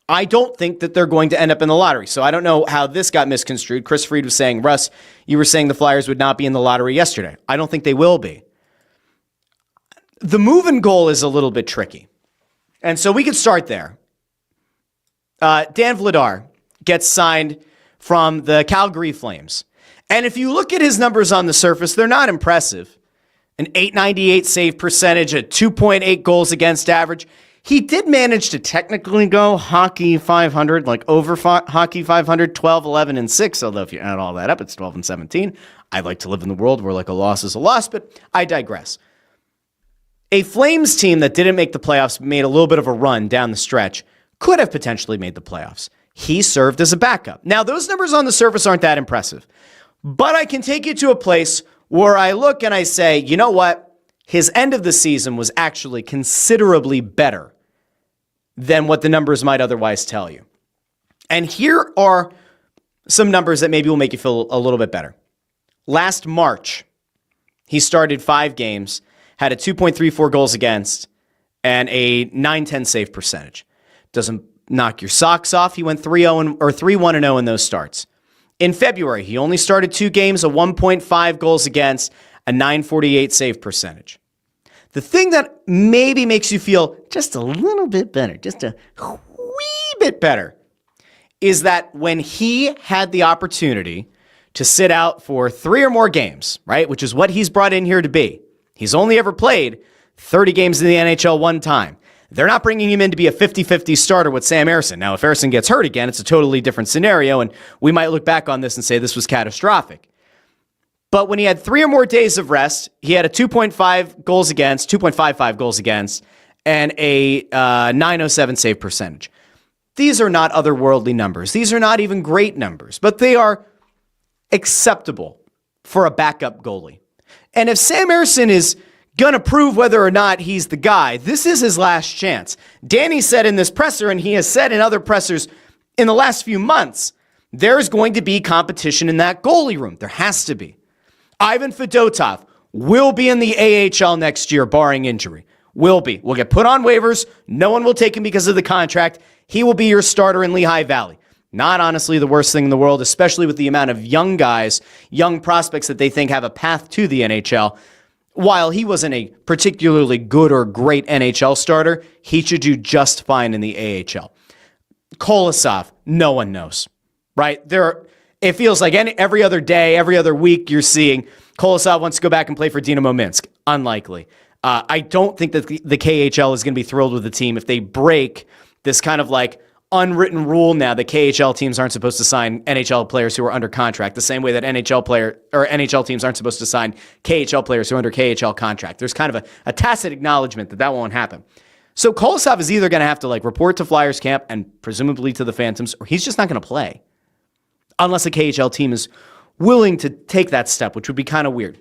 I don't think that they're going to end up in the lottery. So I don't know how this got misconstrued. Chris Fried was saying, Russ, you were saying the Flyers would not be in the lottery yesterday. I don't think they will be. The move and goal is a little bit tricky. And so we could start there. Dan Vladar gets signed from the Calgary Flames. And if you look at his numbers on the surface, they're not impressive. An .898 save percentage, a 2.8 goals against average. He did manage to technically go hockey 500, like over hockey 500, 12, 11, and 6. Although if you add all that up, it's 12 and 17. I'd like to live in the world where like a loss is a loss, but I digress. A Flames team that didn't make the playoffs, made a little bit of a run down the stretch, could have potentially made the playoffs. He served as a backup. Now, those numbers on the surface aren't that impressive, but I can take you to a place where I look and I say, you know what? His end of the season was actually considerably better than what the numbers might otherwise tell you. And here are some numbers that maybe will make you feel a little bit better. Last March, he started 5 games, had a 2.34 goals against, and a .910 save percentage. Doesn't knock your socks off. He went 3-1-0 in those starts. In February, he only started 2 games, a 1.5 goals against, a .948 save percentage. The thing that maybe makes you feel just a little bit better, just a wee bit better, is that when he had the opportunity to sit out for 3 or more games, right, which is what he's brought in here to be. He's only ever played 30 games in the NHL one time. They're not bringing him in to be a 50-50 starter with Sam Ersson. Now, if Ersson gets hurt again, it's a totally different scenario, and we might look back on this and say this was catastrophic. But when he had 3 or more days of rest, he had a 2.55 goals against, and a .907 save percentage. These are not otherworldly numbers. These are not even great numbers, but they are acceptable for a backup goalie. And if Sam Ersson is going to prove whether or not he's the guy, this is his last chance. Danny said in this presser, and he has said in other pressers in the last few months, there's going to be competition in that goalie room. There has to be. Ivan Fedotov will be in the AHL next year, barring injury. Will be. Will get put on waivers. No one will take him because of the contract. He will be your starter in Lehigh Valley. Not honestly the worst thing in the world, especially with the amount of young guys, young prospects that they think have a path to the NHL. While he wasn't a particularly good or great NHL starter, he should do just fine in the AHL. Kolosov, no one knows, right? It feels like every other day, every other week, you're seeing Kolosov wants to go back and play for Dynamo Minsk. Unlikely. I don't think that the KHL is going to be thrilled with the team if they break this kind of like unwritten rule now that KHL teams aren't supposed to sign NHL players who are under contract, the same way that NHL teams aren't supposed to sign KHL players who are under KHL contract. There's kind of a tacit acknowledgement that won't happen. So Kolosov is either going to have to like report to Flyers camp and presumably to the Phantoms, or he's just not going to play unless a KHL team is willing to take that step, which would be kind of weird.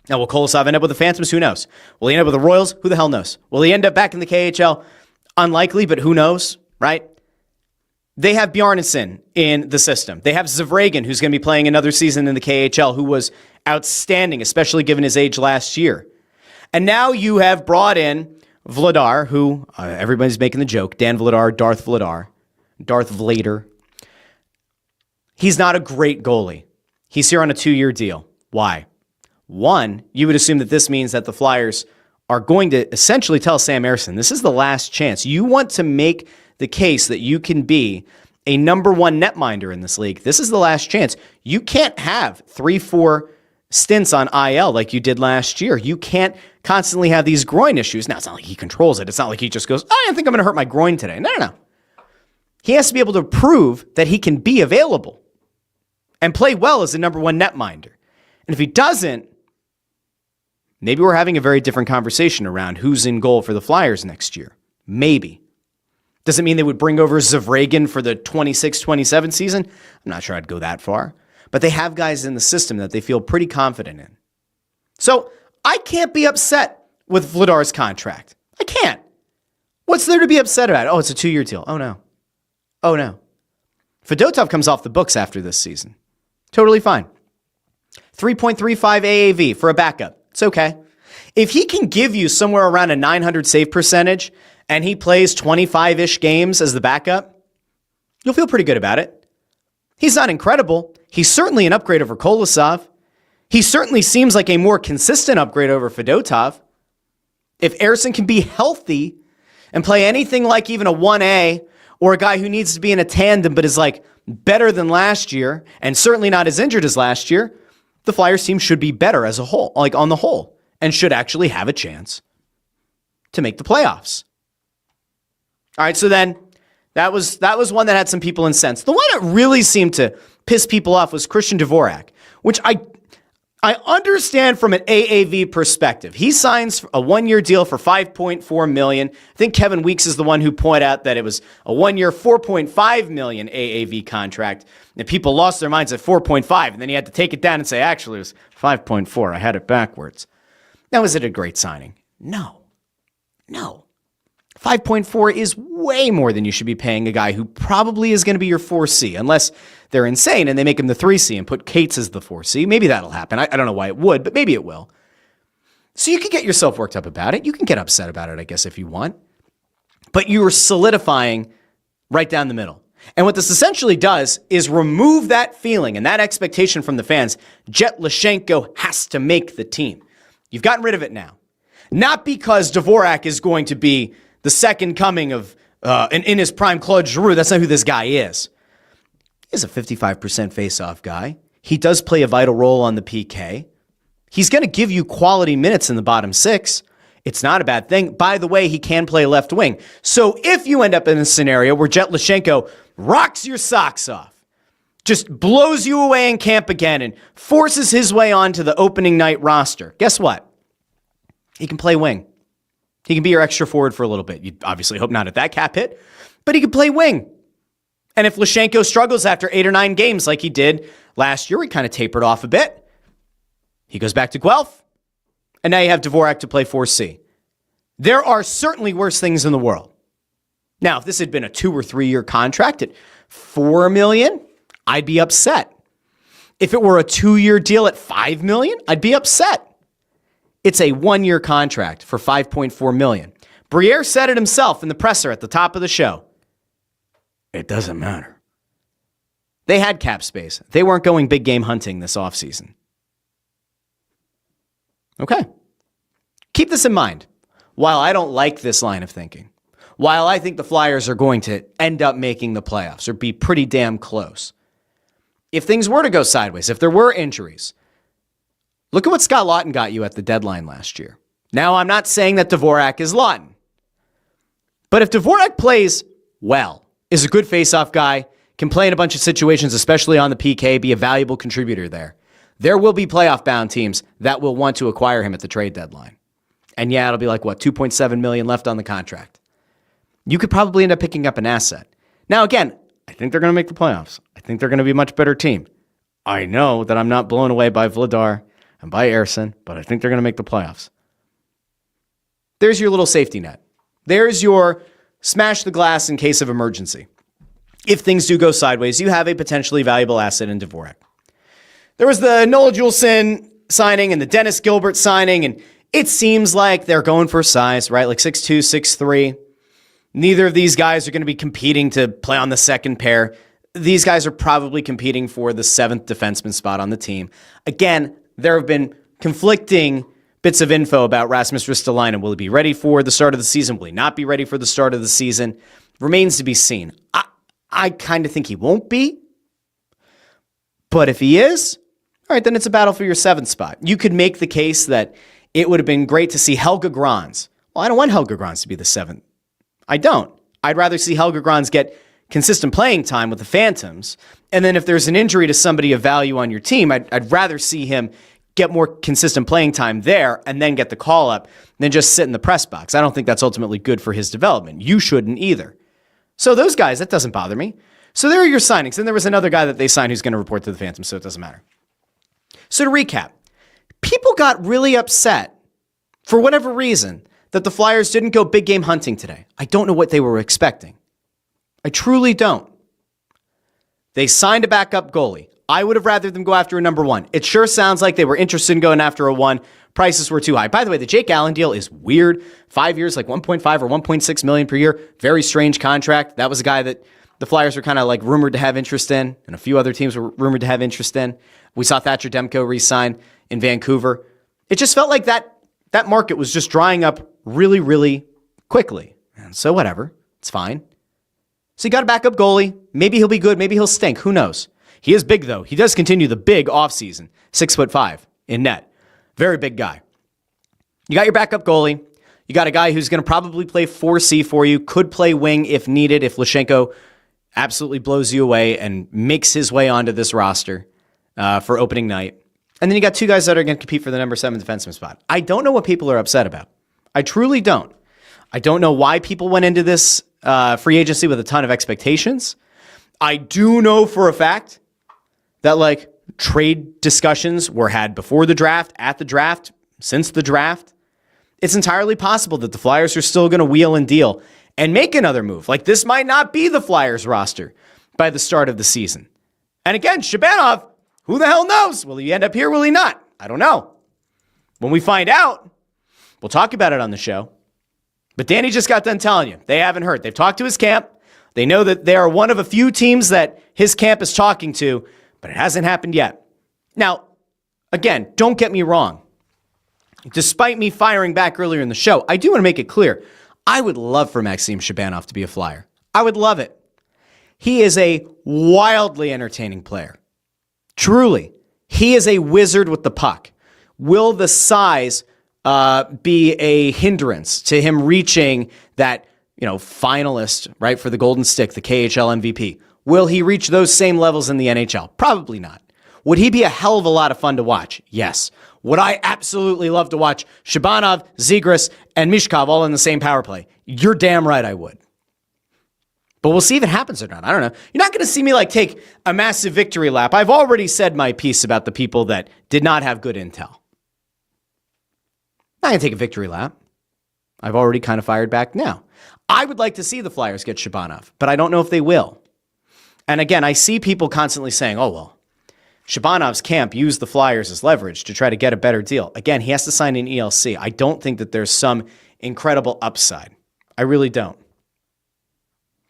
Now, will Kolosov end up with the Phantoms? Who knows? Will he end up with the Royals? Who the hell knows? Will he end up back in the KHL? Unlikely, but who knows, right? They have Bjarnason in the system. They have Zavragan, who's going to be playing another season in the KHL, who was outstanding, especially given his age last year. And now you have brought in Vladar, who everybody's making the joke, Dan Vladar, Darth Vladar. He's not a great goalie. He's here on a 2-year deal. Why? One, you would assume that this means that the Flyers are going to essentially tell Sam Ersson, this is the last chance. You want to make the case that you can be a number one netminder in this league. This is the last chance. You can't have 3-4 stints on IL like you did last year. You can't constantly have these groin issues. Now, it's not like he controls it. It's not like he just goes, I think I'm going to hurt my groin today. No. He has to be able to prove that he can be available and play well as a number one netminder. And if he doesn't, maybe we're having a very different conversation around who's in goal for the Flyers next year. Maybe. Doesn't mean they would bring over Zavragan for the 26-27 season. I'm not sure I'd go that far. But they have guys in the system that they feel pretty confident in. So I can't be upset with Vladar's contract. I can't. What's there to be upset about? Oh, it's a 2-year deal. Oh, no. Fedotov comes off the books after this season. Totally fine. 3.35 AAV for a backup. It's okay. If he can give you somewhere around a 900 save percentage and he plays 25-ish games as the backup, you'll feel pretty good about it. He's not incredible. He's certainly an upgrade over Kolosov. He certainly seems like a more consistent upgrade over Fedotov. If Ersson can be healthy and play anything like even a 1A or a guy who needs to be in a tandem but is like better than last year and certainly not as injured as last year, the Flyers team should be better as a whole, like on the whole, and should actually have a chance to make the playoffs. All right, so then that was one that had some people incensed. The one that really seemed to piss people off was Christian Dvorak, which I understand from an AAV perspective. He signs a 1-year deal for $5.4 million. I think Kevin Weeks is the one who pointed out that it was a 1-year, $4.5 million AAV contract, and people lost their minds at 4.5, and then he had to take it down and say, actually, it was 5.4. I had it backwards. Now, is it a great signing? No. 5.4 is way more than you should be paying a guy who probably is going to be your 4C, unless they're insane and they make him the 3C and put Cates as the 4C. Maybe that'll happen. I don't know why it would, but maybe it will. So you can get yourself worked up about it. You can get upset about it, I guess, if you want. But you are solidifying right down the middle. And what this essentially does is remove that feeling and that expectation from the fans. Jet Lashenko has to make the team. You've gotten rid of it now. Not because Dvorak is going to be the second coming of, in his prime, Claude Giroux. That's not who this guy is. He's a 55% face-off guy. He does play a vital role on the PK. He's going to give you quality minutes in the bottom six. It's not a bad thing. By the way, he can play left wing. So if you end up in a scenario where Jet Lashenko rocks your socks off, just blows you away in camp again and forces his way onto the opening night roster, guess what? He can play wing. He can be your extra forward for a little bit. You obviously hope not at that cap hit, but he can play wing. And if Lashenko struggles after 8 or 9 games like he did last year, he kind of tapered off a bit. He goes back to Guelph, and now you have Dvorak to play 4C. There are certainly worse things in the world. Now, if this had been a 2 or 3 year contract at $4 million, I'd be upset. If it were a 2-year deal at $5 million, I'd be upset. It's a 1-year contract for $5.4 million. Briere said it himself in the presser at the top of the show. It doesn't matter. They had cap space. They weren't going big game hunting this offseason. Okay. Keep this in mind. While I don't like this line of thinking, while I think the Flyers are going to end up making the playoffs or be pretty damn close, if things were to go sideways, if there were injuries, look at what Scott Lawton got you at the deadline last year. Now, I'm not saying that Dvorak is Lawton, but if Dvorak plays well, is a good faceoff guy, can play in a bunch of situations, especially on the PK, be a valuable contributor there will be playoff-bound teams that will want to acquire him at the trade deadline. And yeah, it'll be like, what, $2.7 million left on the contract. You could probably end up picking up an asset. Now, again, I think they're going to make the playoffs. I think they're going to be a much better team. I know that I'm not blown away by Vladar and by Erson, but I think they're going to make the playoffs. There's your little safety net. There's your smash the glass in case of emergency. If things do go sideways, you have a potentially valuable asset in Dvorak. There was the Noah Juulsen signing and the Dennis Gilbert signing, and it seems like they're going for size, right? Like 6'2", 6'3". Neither of these guys are going to be competing to play on the second pair. These guys are probably competing for the 7th defenseman spot on the team. Again, there have been conflicting bits of info about Rasmus Ristolainen. Will he be ready for the start of the season? Will he not be ready for the start of the season? Remains to be seen. I kind of think he won't be. But if he is, all right, then it's a battle for your 7th spot. You could make the case that it would have been great to see Helge Grans. Well, I don't want Helge Grans to be the 7th. I don't. I'd rather see Helge Grans get consistent playing time with the Phantoms. And then if there's an injury to somebody of value on your team, I'd rather see him get more consistent playing time there and then get the call up than just sit in the press box. I don't think that's ultimately good for his development. You shouldn't either. So those guys, that doesn't bother me. So there are your signings. And there was another guy that they signed who's going to report to the Phantoms, so it doesn't matter. So to recap, people got really upset for whatever reason that the Flyers didn't go big game hunting today. I don't know what they were expecting. I truly don't. They signed a backup goalie. I would have rather them go after a number 1. It sure sounds like they were interested in going after a 1. Prices were too high. By the way, the Jake Allen deal is weird. 5 years, like 1.5 or 1.6 million per year. Very strange contract. That was a guy that the Flyers were kind of like rumored to have interest in, and a few other teams were rumored to have interest in. We saw Thatcher Demko re-sign in Vancouver. It just felt like that market was just drying up really, really quickly. And so whatever. It's fine. So you got a backup goalie. Maybe he'll be good. Maybe he'll stink. Who knows? He is big, though. He does continue the big offseason. 6'5" in net. Very big guy. You got your backup goalie. You got a guy who's going to probably play 4C for you. Could play wing if needed, if Lushenko absolutely blows you away and makes his way onto this roster for opening night. And then you got 2 guys that are going to compete for the number 7 defenseman spot. I don't know what people are upset about. I truly don't. I don't know why people went into this free agency with a ton of expectations. I do know for a fact that like trade discussions were had before the draft, at the draft, since the draft. It's entirely possible that the Flyers are still going to wheel and deal and make another move. Like this might not be the Flyers roster by the start of the season. And again, Shabanov, who the hell knows? Will he end up here? Will he not? I don't know. When we find out, we'll talk about it on the show. But Danny just got done telling you, they haven't heard. They've talked to his camp. They know that they are one of a few teams that his camp is talking to, but it hasn't happened yet. Now, again, don't get me wrong. Despite me firing back earlier in the show, I do want to make it clear. I would love for Maxim Shabanov to be a Flyer. I would love it. He is a wildly entertaining player. Truly. He is a wizard with the puck. Will the size be a hindrance to him reaching that, finalist, right, for the Golden Stick, the KHL MVP? Will he reach those same levels in the NHL? Probably not. Would he be a hell of a lot of fun to watch? Yes. Would I absolutely love to watch Shabanov, Zegras, and Mishkov all in the same power play? You're damn right I would. But we'll see if it happens or not. I don't know. You're not going to see me take a massive victory lap. I've already said my piece about the people that did not have good intel. Not going to take a victory lap. I've already kind of fired back now. I would like to see the Flyers get Shabanov, but I don't know if they will. And again, I see people constantly saying, oh, well, Shabanov's camp used the Flyers as leverage to try to get a better deal. Again, he has to sign an ELC. I don't think that there's some incredible upside. I really don't.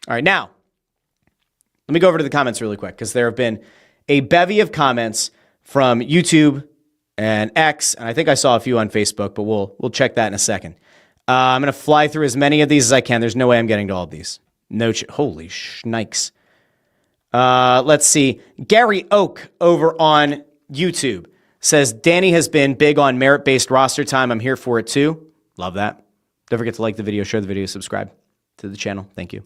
All right, now, let me go over to the comments really quick because there have been a bevy of comments from YouTube and X, and I think I saw a few on Facebook, but we'll check that in a second. I'm going to fly through as many of these as I can. There's no way I'm getting to all of these. Holy shnikes. Let's see. Gary Oak over on YouTube says, Danny has been big on merit-based roster time. I'm here for it too. Love that. Don't forget to like the video, share the video, subscribe to the channel. Thank you.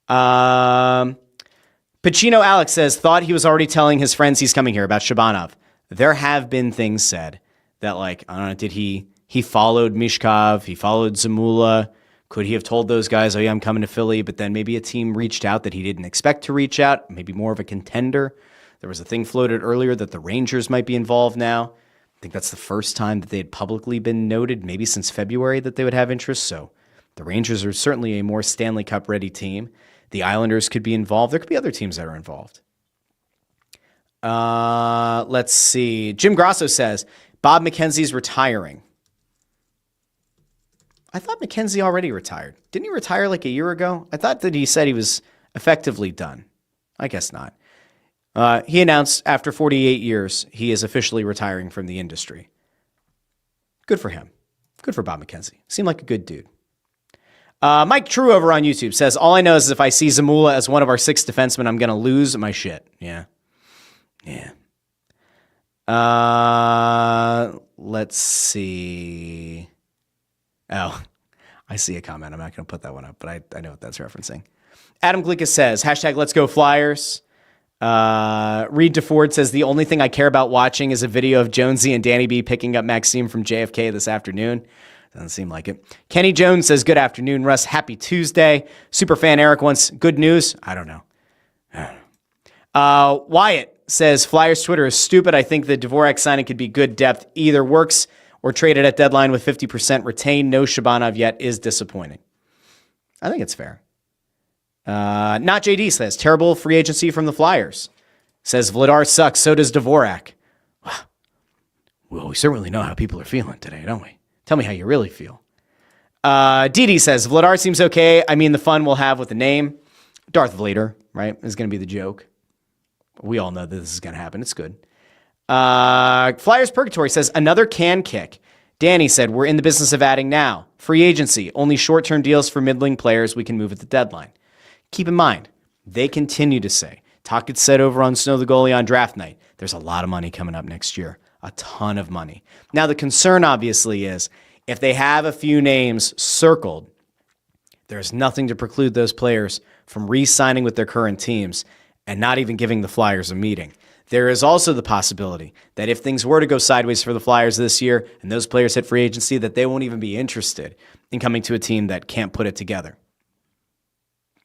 Pacino Alex says, thought he was already telling his friends he's coming here about Shabanov. There have been things said that I don't know, did he followed Mishkov, he followed Zamula. Could he have told those guys, oh yeah, I'm coming to Philly, but then maybe a team reached out that he didn't expect to reach out, maybe more of a contender There was a thing floated earlier that the Rangers might be involved now. I think that's the first time that they had publicly been noted, maybe since February, that they would have interest. So the Rangers are certainly a more Stanley Cup ready team. The Islanders could be involved. There could be other teams that are involved. Let's see. Jim Grosso says, Bob McKenzie's retiring. I thought McKenzie already retired. Didn't he retire like a year ago? I thought that he said he was effectively done. I guess not. He announced after 48 years, he is officially retiring from the industry. Good for him. Good for Bob McKenzie. Seemed like a good dude. Mike True over on YouTube says, all I know is if I see Zamula as one of our 6 defensemen, I'm going to lose my shit. Yeah. Let's see. Oh, I see a comment. I'm not going to put that one up, but I know what that's referencing. Adam Glicka says, hashtag let's go Flyers. Reed DeFord says, the only thing I care about watching is a video of Jonesy and Danny B picking up Maxim from JFK this afternoon. Doesn't seem like it. Kenny Jones says, good afternoon, Russ. Happy Tuesday. Superfan Eric wants good news. I don't know. Wyatt says, Flyers Twitter is stupid. I think the Dvorak signing could be good depth. Either works or traded at deadline with 50% retained. No Shabanov yet is disappointing. I think it's fair. Not JD says, terrible free agency from the Flyers. Says, Vladar sucks. So does Dvorak. Well, we certainly know how people are feeling today, don't we? Tell me how you really feel. Didi says, Vladar seems okay. I mean, the fun we'll have with the name. Darth Vladar, right, is going to be the joke. We all know that this is going to happen. It's good. Flyers Purgatory says, another can kick. Danny said, we're in the business of adding now. Free agency, only short-term deals for middling players we can move at the deadline. Keep in mind, they continue to say, talk gets said over on Snow the Goalie on draft night, there's a lot of money coming up next year. A ton of money. Now, the concern obviously is if they have a few names circled, there's nothing to preclude those players from re-signing with their current teams and not even giving the Flyers a meeting. There is also the possibility that if things were to go sideways for the Flyers this year and those players hit free agency, that they won't even be interested in coming to a team that can't put it together.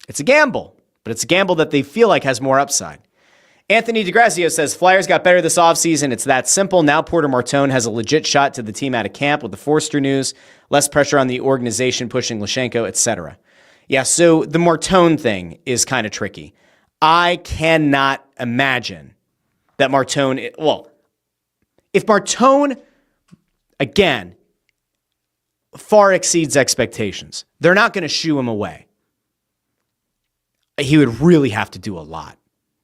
It's a gamble, but it's a gamble that they feel like has more upside. Anthony DeGrazio says, Flyers got better this offseason. It's that simple. Now Porter Martone has a legit shot to the team out of camp with the Forster news, less pressure on the organization pushing Lashenko, etc. Yeah, so the Martone thing is kind of tricky. I cannot imagine that Martone, well, if Martone, again, far exceeds expectations, they're not going to shoo him away. He would really have to do a lot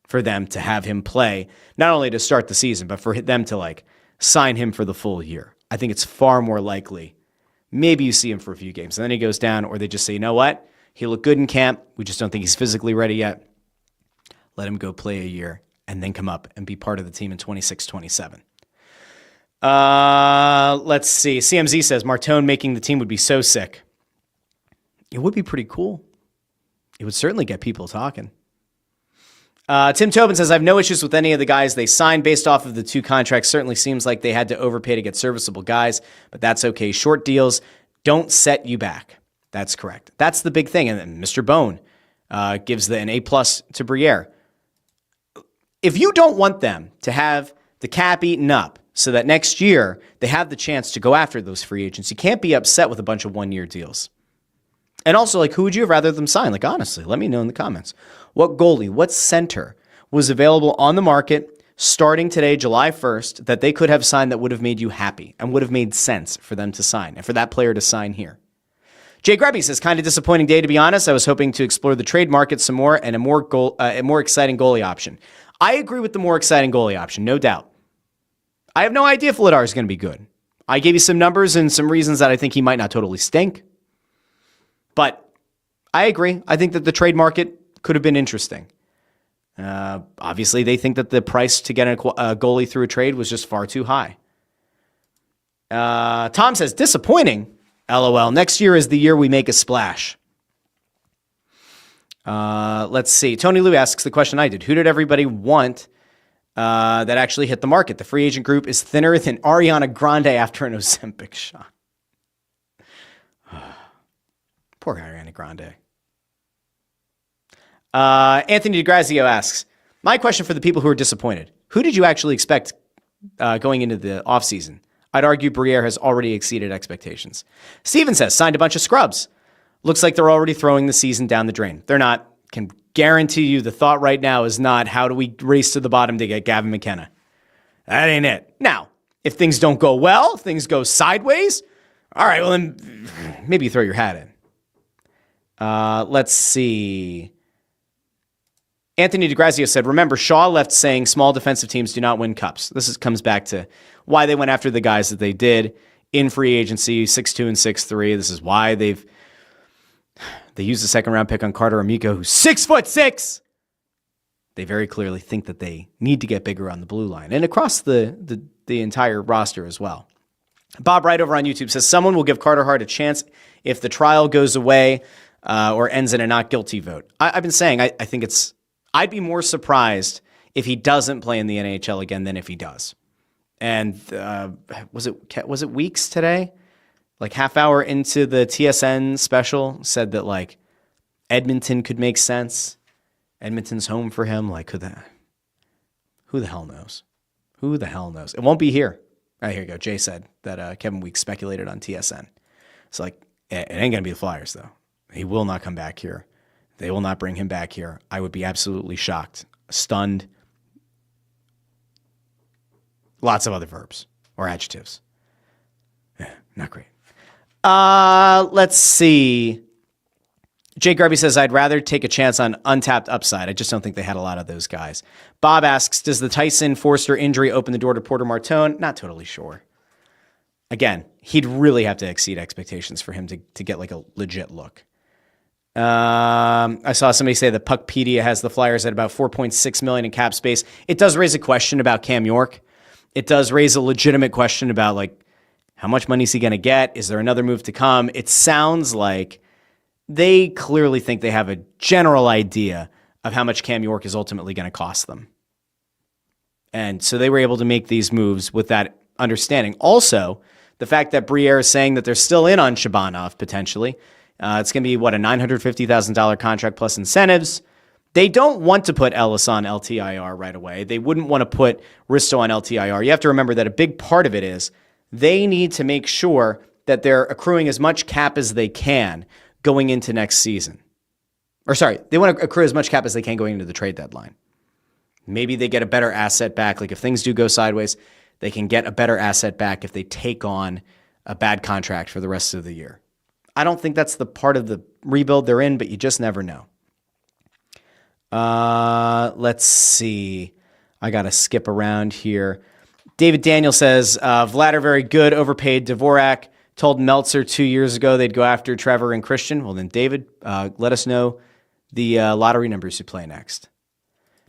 for them to have him play, not only to start the season, but for them to sign him for the full year. I think it's far more likely. Maybe you see him for a few games and then he goes down, or they just say, you know what? He looked good in camp. We just don't think he's physically ready yet. Let him go play a year and then come up and be part of the team in 26-27. Let's see. CMZ says Martone making the team would be so sick. It would be pretty cool. It would certainly get people talking. Tim Tobin says, I have no issues with any of the guys they signed based off of the 2 contracts. Certainly seems like they had to overpay to get serviceable guys, but that's okay. Short deals don't set you back. That's correct. That's the big thing. And then Mr. Bone gives an A+ to Briere. If you don't want them to have the cap eaten up so that next year they have the chance to go after those free agents, you can't be upset with a bunch of 1-year deals. And also, who would you have rather them sign? Honestly, let me know in the comments. What goalie, what center was available on the market starting today, July 1st, that they could have signed that would have made you happy and would have made sense for them to sign and for that player to sign here? Jay Grubby says, kind of disappointing day, to be honest. I was hoping to explore the trade market some more and a more exciting goalie option. I agree with the more exciting goalie option, no doubt. I have no idea if Vladar is going to be good. I gave you some numbers and some reasons that I think he might not totally stink. But I agree. I think that the trade market could have been interesting. Obviously, they think that the price to get a goalie through a trade was just far too high. Tom says, disappointing. LOL. Next year is the year we make a splash. Let's see. Tony Lou asks the question I did. Who did everybody want that actually hit the market? The free agent group is thinner than Ariana Grande after an Ozempic shot. Poor Ariana Grande. Anthony DeGrazio asks, My question for the people who are disappointed, who did you actually expect going into the offseason? I'd argue Briere has already exceeded expectations. Steven says, signed a bunch of scrubs. Looks like they're already throwing the season down the drain. They're not. Can guarantee you the thought right now is not, how do we race to the bottom to get Gavin McKenna? That ain't it. Now, if things don't go well, if things go sideways, all right, well, then maybe you throw your hat in. Let's see. Anthony DeGrazia said, remember, Shaw left saying small defensive teams do not win cups. This comes back to why they went after the guys that they did in free agency, 6'2" and 6'3". This is why they used a second-round pick on Carter Amico, who's 6'6". They very clearly think that they need to get bigger on the blue line and across the entire roster as well. Bob Wright over on YouTube says, someone will give Carter Hart a chance if the trial goes away or ends in a not guilty vote. I've been saying, I think I'd be more surprised if he doesn't play in the NHL again than if he does. And was it Weeks today? Like half hour into the TSN special, said that like Edmonton could make sense. Edmonton's home for him. Like who the hell knows? Who the hell knows? It won't be here. All right, here you go. Jay said that Kevin Weeks speculated on TSN. It's like, it ain't going to be the Flyers, though. He will not come back here. They will not bring him back here. I would be absolutely shocked, stunned. Lots of other verbs or adjectives. Yeah, not great. Let's see. Jake Garby says, I'd rather take a chance on untapped upside. I just don't think they had a lot of those guys. Bob asks, does the Tyson Forster injury open the door to Porter Martone? Not totally sure. Again, he'd really have to exceed expectations for him to get like a legit look. I saw somebody say that Puckpedia has the Flyers at about $4.6 million in cap space. It does raise a question about Cam York. It does raise a legitimate question about like, how much money is he going to get? Is there another move to come? It sounds like they clearly think they have a general idea of how much Cam York is ultimately going to cost them. And so they were able to make these moves with that understanding. Also, the fact that Briere is saying that they're still in on Shabanov potentially. It's going to be, a $950,000 contract plus incentives. They don't want to put Ellis on LTIR right away. They wouldn't want to put Risto on LTIR. You have to remember that a big part of it is they need to make sure that they're accruing as much cap as they can going into next season. Or sorry, they want to accrue as much cap as they can going into the trade deadline. Maybe they get a better asset back. Like if things do go sideways, they can get a better asset back if they take on a bad contract for the rest of the year. I don't think that's the part of the rebuild they're in, but you just never know. Let's see. I got to skip around here. David Daniel says, Vladar very good, overpaid Dvorak. Told Meltzer 2 years ago they'd go after Trevor and Christian. Well, then, David, let us know the lottery numbers you play next.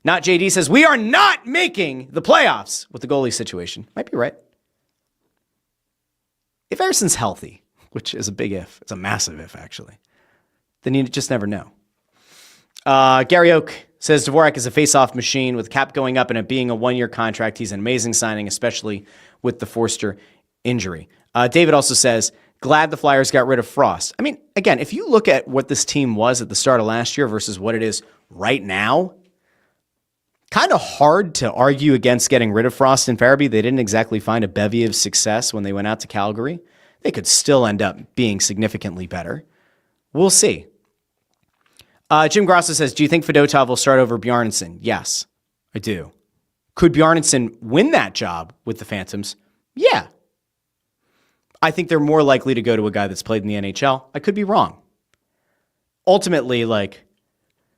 Not JD says, we are not making the playoffs with the goalie situation. Might be right. If Erson's healthy, which is a big if, it's a massive if, actually, then you just never know. Gary Oak says Dvorak is a face-off machine with cap going up and it being a one-year contract. He's an amazing signing, especially with the Forster injury. David also says, glad the Flyers got rid of Frost. I mean, again, if you look at what this team was at the start of last year versus what it is right now, kind of hard to argue against getting rid of Frost and Farabee. They didn't exactly find a bevy of success when they went out to Calgary. They could still end up being significantly better. We'll see. Jim Grosso says, do you think Fedotov will start over Bjarnason? Yes, I do. Could Bjarnason win that job with the Phantoms? Yeah. I think they're more likely to go to a guy that's played in the NHL. I could be wrong. Ultimately, like,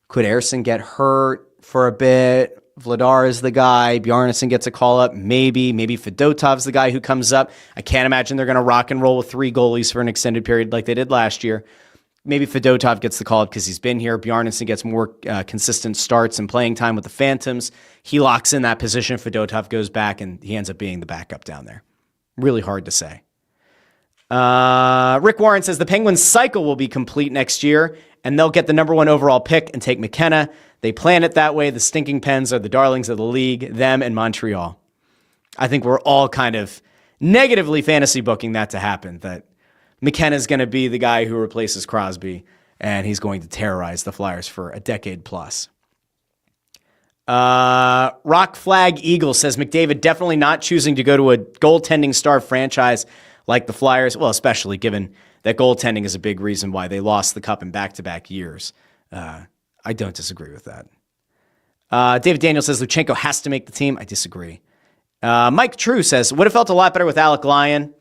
could Ersson get hurt for a bit? Vladar is the guy. Bjarnason gets a call up. Maybe Fedotov's the guy who comes up. I can't imagine they're going to rock and roll with three goalies for an extended period like they did last year. Maybe Fedotov gets the call up because he's been here. Bjarnason gets more consistent starts and playing time with the Phantoms. He locks in that position. Fedotov goes back and he ends up being the backup down there. Really hard to say. Rick Warren says the Penguins' cycle will be complete next year and they'll get the number 1 overall pick and take McKenna. They plan it that way. The stinking Pens are the darlings of the league, them and Montreal. I think we're all kind of negatively fantasy booking that to happen, that McKenna's going to be the guy who replaces Crosby, and he's going to terrorize the Flyers for a decade plus. Rock Flag Eagle says McDavid definitely not choosing to go to a goaltending star franchise like the Flyers. Well, especially given that goaltending is a big reason why they lost the cup in back-to-back years. I don't disagree with that. David Daniel says Luchenko has to make the team. I disagree. Mike True says, would have felt a lot better with Alec Lyon.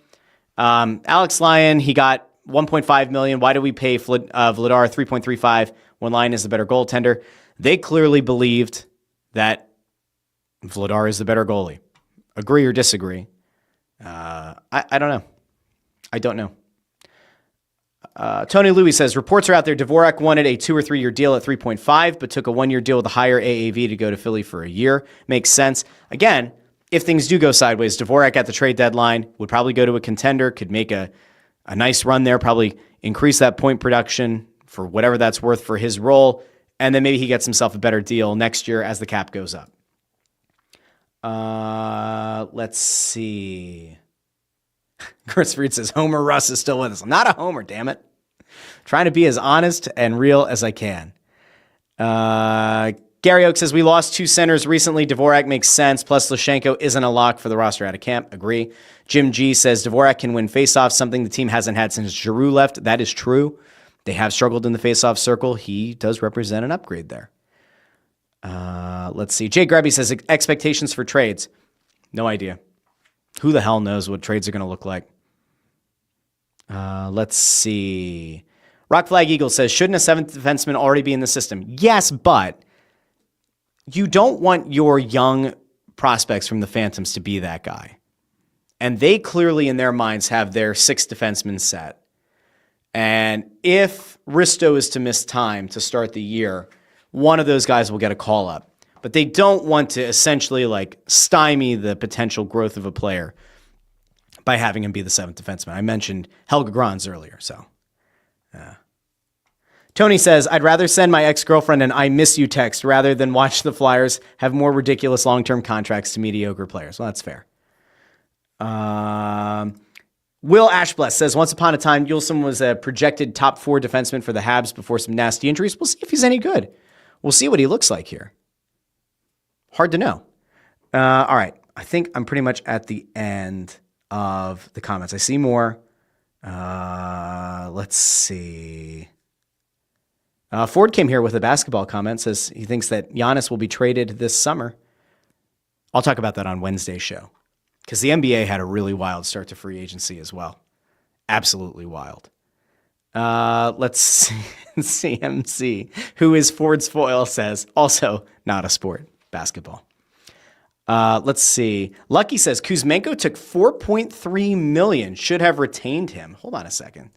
Alex Lyon, he got $1.5 million. Why do we pay Vladar $3.35 when Lyon is the better goaltender? They clearly believed that Vladar is the better goalie. Agree or disagree? I don't know. I don't know. Tony Louis says, reports are out there. Dvorak wanted a 2 or 3 year deal at 3.5, but took a 1 year deal with a higher AAV to go to Philly for a year. Makes sense. Again, if things do go sideways, Dvorak at the trade deadline would probably go to a contender, could make a nice run there, probably increase that point production for whatever that's worth for his role, and then maybe he gets himself a better deal next year as the cap goes up. Let's see. Chris Reed says, Homer Russ is still with us. I'm not a homer, damn it. Trying to be as honest and real as I can. Gary Oak says, we lost 2 centers recently. Dvorak makes sense. Plus, Luchenko isn't a lock for the roster out of camp. Agree. Jim G says, Dvorak can win faceoffs, something the team hasn't had since Giroux left. That is true. They have struggled in the faceoff circle. He does represent an upgrade there. Let's see. Jay Grabby says, expectations for trades. No idea. Who the hell knows what trades are going to look like? Let's see. Rock Flag Eagle says, shouldn't a 7th defenseman already be in the system? Yes, but you don't want your young prospects from the Phantoms to be that guy. And they clearly, in their minds, have their 6th defenseman set. And if Risto is to miss time to start the year, one of those guys will get a call up. But they don't want to essentially stymie the potential growth of a player by having him be the 7th defenseman. I mentioned Helge Grans earlier, so. Tony says, I'd rather send my ex-girlfriend an I miss you text rather than watch the Flyers have more ridiculous long-term contracts to mediocre players. Well, that's fair. Will Ashbless says, once upon a time, Juulsen was a projected top 4 defenseman for the Habs before some nasty injuries. We'll see if he's any good. We'll see what he looks like here. Hard to know. All right. I think I'm pretty much at the end of the comments. I see more. Let's see. Ford came here with a basketball comment. Says he thinks that Giannis will be traded this summer. I'll talk about that on Wednesday's show because the NBA had a really wild start to free agency as well. Absolutely wild. Let's see. CMC, who is Ford's foil, says also not a sport. Basketball. Let's see. Lucky says Kuzmenko took $4.3 million. Should have retained him. Hold on a second.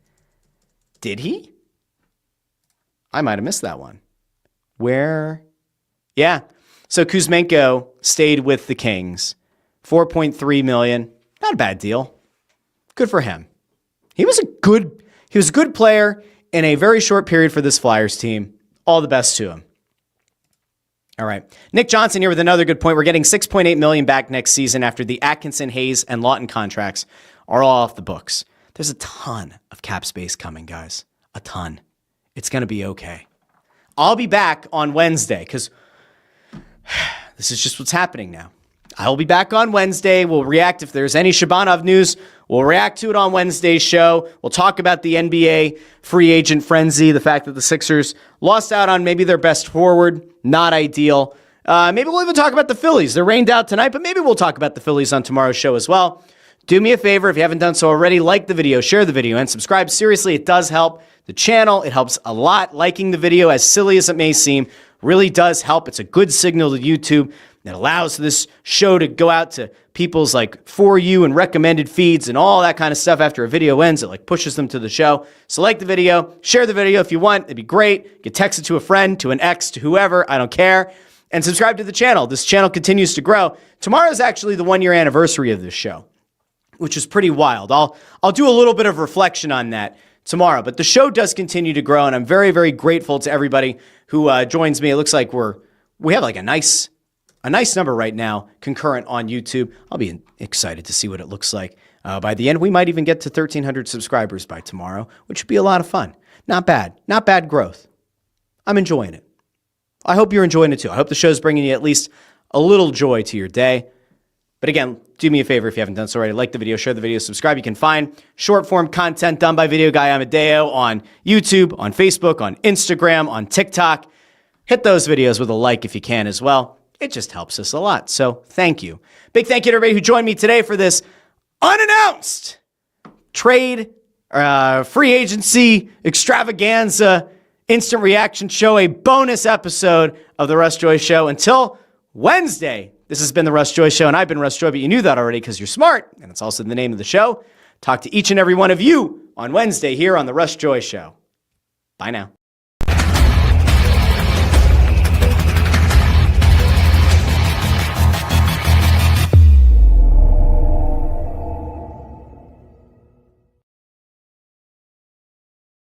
Did he? I might have missed that one. Where? Yeah. So Kuzmenko stayed with the Kings. $4.3 million. Not a bad deal. Good for him. He was a good player in a very short period for this Flyers team. All the best to him. All right. Nick Johnson here with another good point. We're getting $6.8 million back next season after the Atkinson, Hayes, and Lawton contracts are all off the books. There's a ton of cap space coming, guys. A ton. It's going to be okay. I'll be back on Wednesday because this is just what's happening now. I'll be back on Wednesday. We'll react if there's any Shabanov news. We'll react to it on Wednesday's show. We'll talk about the NBA free agent frenzy, the fact that the Sixers lost out on maybe their best forward. Not ideal. Maybe we'll even talk about the Phillies. They're rained out tonight, but maybe we'll talk about the Phillies on tomorrow's show as well. Do me a favor, if you haven't done so already, like the video, share the video, and subscribe. Seriously, it does help the channel. It helps a lot. Liking the video, as silly as it may seem, really does help. It's a good signal to YouTube. It allows this show to go out to people's For You and recommended feeds and all that kind of stuff after a video ends. It pushes them to the show. So like the video, share the video if you want. It'd be great. Get texted to a friend, to an ex, to whoever. I don't care. And subscribe to the channel. This channel continues to grow. Tomorrow is actually the 1-year anniversary of this show, which is pretty wild. I'll do a little bit of reflection on that tomorrow. But the show does continue to grow, and I'm very, very grateful to everybody who joins me. It looks like we have a nice number right now concurrent on YouTube. I'll be excited to see what it looks like. By the end, we might even get to 1,300 subscribers by tomorrow, which would be a lot of fun. Not bad. Not bad growth. I'm enjoying it. I hope you're enjoying it too. I hope the show's bringing you at least a little joy to your day. But again, do me a favor if you haven't done so already. Like the video, share the video, subscribe. You can find short form content done by Video Guy Amadeo on YouTube, on Facebook, on Instagram, on TikTok. Hit those videos with a like if you can as well. It just helps us a lot. So thank you. Big thank you to everybody who joined me today for this unannounced trade, free agency extravaganza, instant reaction show, a bonus episode of the Russ Joy Show. Until Wednesday, this has been the Russ Joy Show, and I've been Russ Joy, but you knew that already because you're smart, and it's also the name of the show. Talk to each and every one of you on Wednesday here on the Russ Joy Show. Bye now.